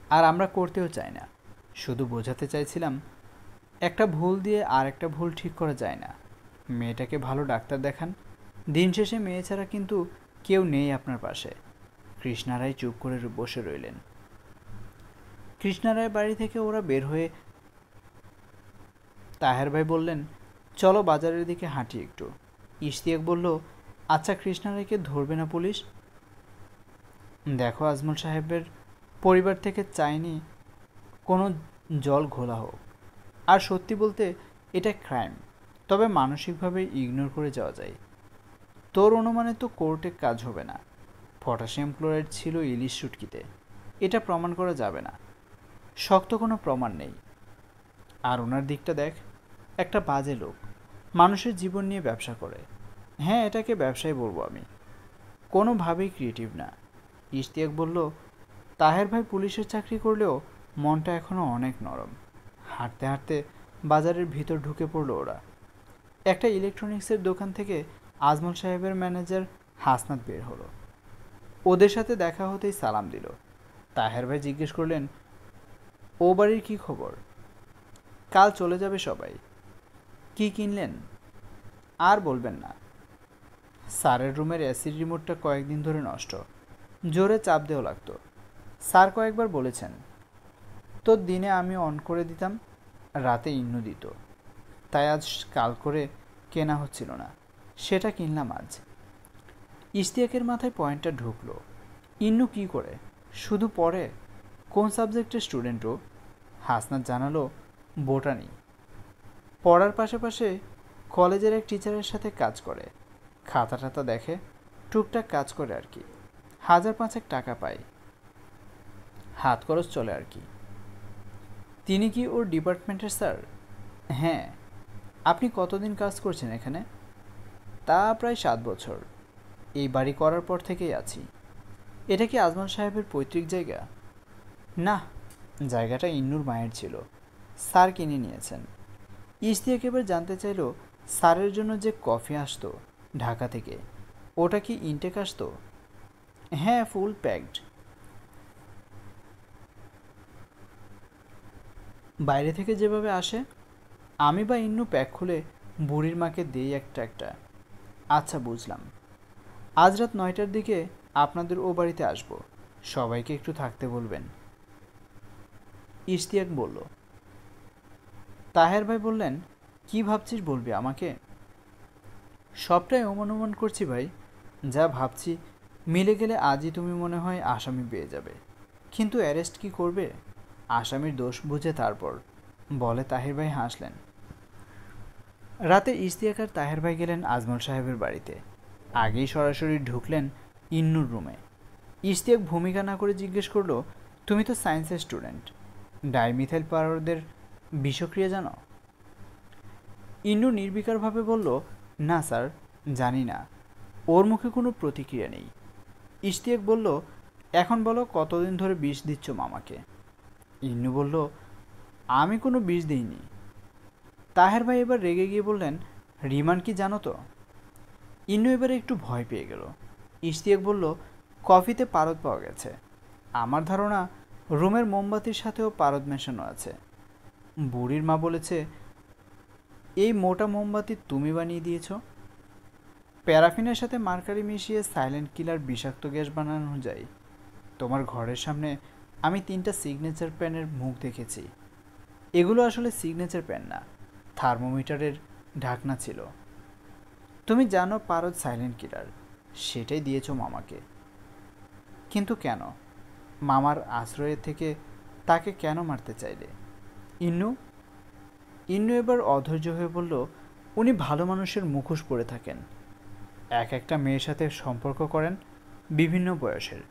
আর আমরা করতেও চাই না। শুধু বোঝাতে চাইছিলাম, একটা ভুল দিয়ে আর একটা ভুল ঠিক করা যায় না। মেয়েটাকে ভালো ডাক্তার দেখান। দিন শেষে মেয়ে ছাড়া কিন্তু কেউ নেই আপনার পাশে। কৃষ্ণা রায় চুপ করে বসে রইলেন। কৃষ্ণা রায় বাড়ি থেকে ওরা বের হয়ে তাহের ভাই বললেন, চলো বাজারের দিকে হাঁটি একটু। ইশতিয়াক বলল, আচ্ছা কৃষ্ণা রায়কে ধরবে না পুলিশ? দেখো আজমল সাহেবের পরিবার থেকে চাইনি কোনো জল ঘোলা হোক। আর সত্যি বলতে এটা ক্রাইম, তবে মানসিকভাবে ইগনোর করে যাওয়া যায়। তোর অনুমানে তো কোর্টে কাজ হবে না। পটাশিয়াম ক্লোরাইড ছিল ইলিশ শুটকিতে, এটা প্রমাণ করা যাবে না। শক্ত কোনো প্রমাণ নেই। আর ওনার দিকটা দেখ, একটা বাজে লোক, মানুষের জীবন নিয়ে ব্যবসা করে। হ্যাঁ, এটাকে ব্যবসায় বলবো আমি, কোনোভাবেই ক্রিয়েটিভ না। ইশতিয়াক বলল, তাহের ভাই পুলিশের চাকরি করলেও মনটা এখনও অনেক নরম। হাঁটতে হাঁটতে বাজারের ভিতর ঢুকে পড়ল ওরা। একটা ইলেকট্রনিক্সের দোকান থেকে আজমল সাহেবের ম্যানেজার হাসনাত বের হলো। ওদের সাথে দেখা হতেই সালাম দিল। তাহের ভাই জিজ্ঞেস করলেন, ও বাড়ির কী খবর? কাল চলে যাবে সবাই। কি কিনলেন? আর বলবেন না, স্যারের রুমের এসির রিমোটটা কয়েকদিন ধরে নষ্ট, জোরে চাপ দেওয়া লাগতো। স্যার কয়েকবার বলেছেন, তো দিনে আমি অন করে দিতাম, রাতে ইন্নু দিত, তাই আজ কাল করে কেনা হচ্ছিল না, সেটা কিনলাম আজ। ইশতিয়াকের মাথায় পয়েন্টটা ঢুকলো। ইন্নু কি করে? শুধু পড়ে? কোন সাবজেক্টের স্টুডেন্ট ও? হাসনাত জানালো, বোটানি। পড়ার পাশাপাশি কলেজের এক টিচারের সাথে কাজ করে, খাতা টাতা দেখে, টুকটাক কাজ করে আর কি। 1,000-5,000 টাকা পায়, হাত খরচ চলে আর কি। তিনি কি ওর ডিপার্টমেন্টের স্যার? হ্যাঁ। আপনি কতদিন কাজ করছেন এখানে? তা প্রায় 7 বছর। এই বাড়ি করার পর থেকেই আছি। এটা কি আজমল সাহেবের পৈতৃক জায়গা? না, জায়গাটা ইন্নুর মায়ের ছিল, স্যার কিনে নিয়েছেন। ইশতিয়াক এবার জানতে চাইল, স্যারের জন্য যে কফি আসতো ঢাকা থেকে, ওটা কি ইনটেক আসতো? হ্যাঁ, ফুল প্যাকড। বাইরে থেকে যেভাবে আসে, আমি বা ইন্নু প্যাক খুলে বুড়ির মাকে দিই একটা একটা। আচ্ছা, বুঝলাম। আজ রাত 9টার দিকে আপনাদের ও বাড়িতে আসবো, সবাইকে একটু থাকতে বলবেন। ইশতিয়াক বলল। তাহের ভাই বললেন, কি ভাবছিস বলবি আমাকে? সবটাই অনুমান করছি ভাই, যা ভাবছি মিলে গেলে আজই তুমি মনে হয় আসামি পেয়ে যাবে। কিন্তু অ্যারেস্ট কি করবে? আসামির দোষ বুঝে তারপর, বলে তাহের ভাই হাসলেন। রাতে ইশতিয়াক আর তাহের ভাই গেলেন আজমল সাহেবের বাড়িতে। আগেই সরাসরি ঢুকলেন ইন্নুর রুমে। ইশতিয়াক ভূমিকা না করে জিজ্ঞেস করলো, তুমি তো সায়েন্সের স্টুডেন্ট, ডাইমিথাইল পাউডারের বিষক্রিয়া জানো? ইন্নু নির্বিকারভাবে বলল, না স্যার, জানি না। ওর মুখে কোনো প্রতিক্রিয়া নেই। ইশতিয়াক বলল, এখন বলো কতদিন ধরে বিষ দিচ্ছ মামাকে? ইন্নু বলল, আমি কোনো বিষ দিইনি। তাহের ভাই এবার রেগে গিয়ে বললেন, রিমান কি জানো তো? ইন্নু এবারে একটু ভয় পেয়ে গেল। ইশতিয়াক বলল, কফিতে পারদ পাওয়া গেছে। আমার ধারণা রুমের মোমবাতির সাথেও পারদ মেশানো আছে। বুড়ির মা বলেছে এই মোটা মোমবাতি তুমি বানিয়ে দিয়েছ। প্যারাফিনের সাথে মার্কারি মিশিয়ে সাইলেন্ট কিলার বিষাক্ত গ্যাস বানানো যায়। তোমার ঘরের সামনে আমি 3টা সিগনেচার পেনের মুখ দেখেছি। এগুলো আসলে সিগনেচার পেন না, থার্মোমিটারের ঢাকনা ছিল। তুমি জানো পারদ সাইলেন্ট কিলার, সেটাই দিয়েছ মামাকে। কিন্তু কেন? মামার আশ্রয়ে থেকে তাকে কেন মারতে চাইলে? ইন্নু ইন্নু এবার অধৈর্য হয়ে বলল, উনি ভালো মানুষের মুখোশ পরে থাকেন, এক একটা মেয়ের সাথে সম্পর্ক করেন, বিভিন্ন বয়সের।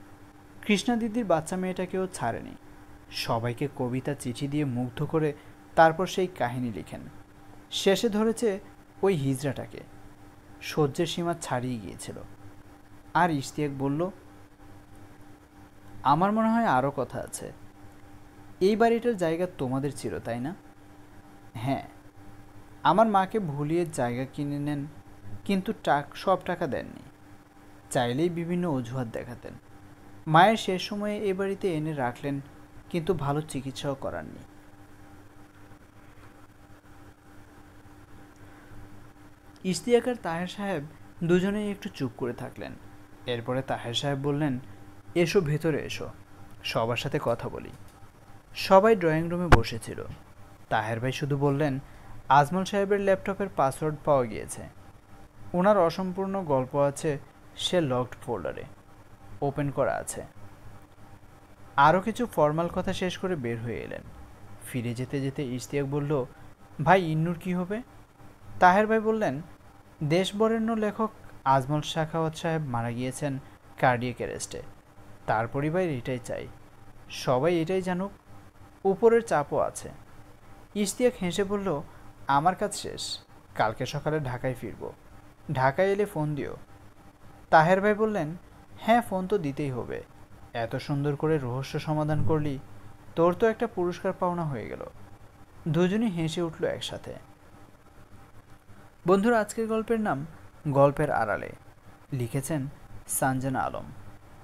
কৃষ্ণা দিদির বাচ্চা মেয়েটাকেও ছাড়েনি। সবাইকে কবিতা চিঠি দিয়ে মুগ্ধ করে তারপর সেই কাহিনী লিখেন। শেষে ধরেছে ওই হিজড়াটাকে, সহ্যের সীমা ছাড়িয়ে গিয়েছিল। আর ইশতিয়াক বলল, আমার মনে হয় আরও কথা আছে। এই বাড়িটার জায়গা তোমাদের ছিল, তাই না? হ্যাঁ। আমার মাকে ভুলিয়ে জায়গা কিনে নেন, কিন্তু সব টাকা দেননি। চাইলেই বিভিন্ন অজুহাত দেখাতেন। মায়ের শেষ সময়ে এ বাড়িতে এনে রাখলেন, কিন্তু ভালো চিকিৎসাও করাননি। ইশতিয়াক আর তাহের সাহেব দুজনেই একটু চুপ করে থাকলেন। এরপরে তাহের সাহেব বললেন, এসো ভেতরে এসো, সবার সাথে কথা বলি। সবাই ড্রয়িং রুমে বসেছিল। তাহের ভাই শুধু বললেন, আজমল সাহেবের ল্যাপটপের পাসওয়ার্ড পাওয়া গিয়েছে। ওনার অসম্পূর্ণ গল্প আছে সে লকড ফোল্ডারে, ওপেন করা আছে। আরও কিছু ফর্মাল কথা শেষ করে বের হয়ে এলেন। ফিরে যেতে যেতে ইশতিয়াক বলল, ভাই ইন্নুর কি হবে? তাহের ভাই বললেন, দেশবরেণ্য লেখক আজমল শাখাওয়াত সাহেব মারা গিয়েছেন কার্ডিয়াক অ্যারেস্টে। তার পরিবার এটাই চাই, সবাই এটাই জানুক। উপরের চাপও আছে। ইশতিয়াক হেসে বলল, আমার কাজ শেষ, কালকে সকালে ঢাকায় ফিরব। ঢাকায় এলে ফোন দিও। তাহের ভাই বললেন, হ্যাঁ ফোন তো দিতেই হবে, এত সুন্দর করে রহস্য সমাধান করলি, তোর তো একটা পুরস্কার পাওনা হয়ে গেল। দুজনই হেসে উঠল একসাথে। বন্ধুরা, আজকের গল্পের নাম গল্পের আড়ালে, লিখেছেন সানজানা আলম।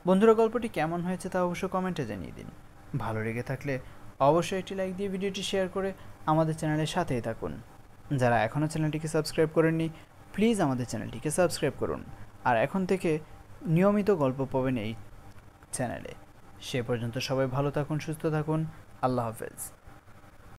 বন্ধুরা, গল্পটি কেমন হয়েছে তা অবশ্যই কমেন্টে জানিয়ে দিন। ভালো লেগে থাকলে অবশ্যই একটি লাইক দিয়ে ভিডিওটি শেয়ার করে আমাদের চ্যানেলের সাথেই থাকুন। যারা এখনও চ্যানেলটিকে সাবস্ক্রাইব করেননি, প্লিজ আমাদের চ্যানেলটিকে সাবস্ক্রাইব করুন। আর এখন থেকে নিয়মিত গল্প পাবেন এই চ্যানেলে। সে পর্যন্ত সবাই ভালো থাকুন, সুস্থ থাকুন। আল্লাহ হাফেজ।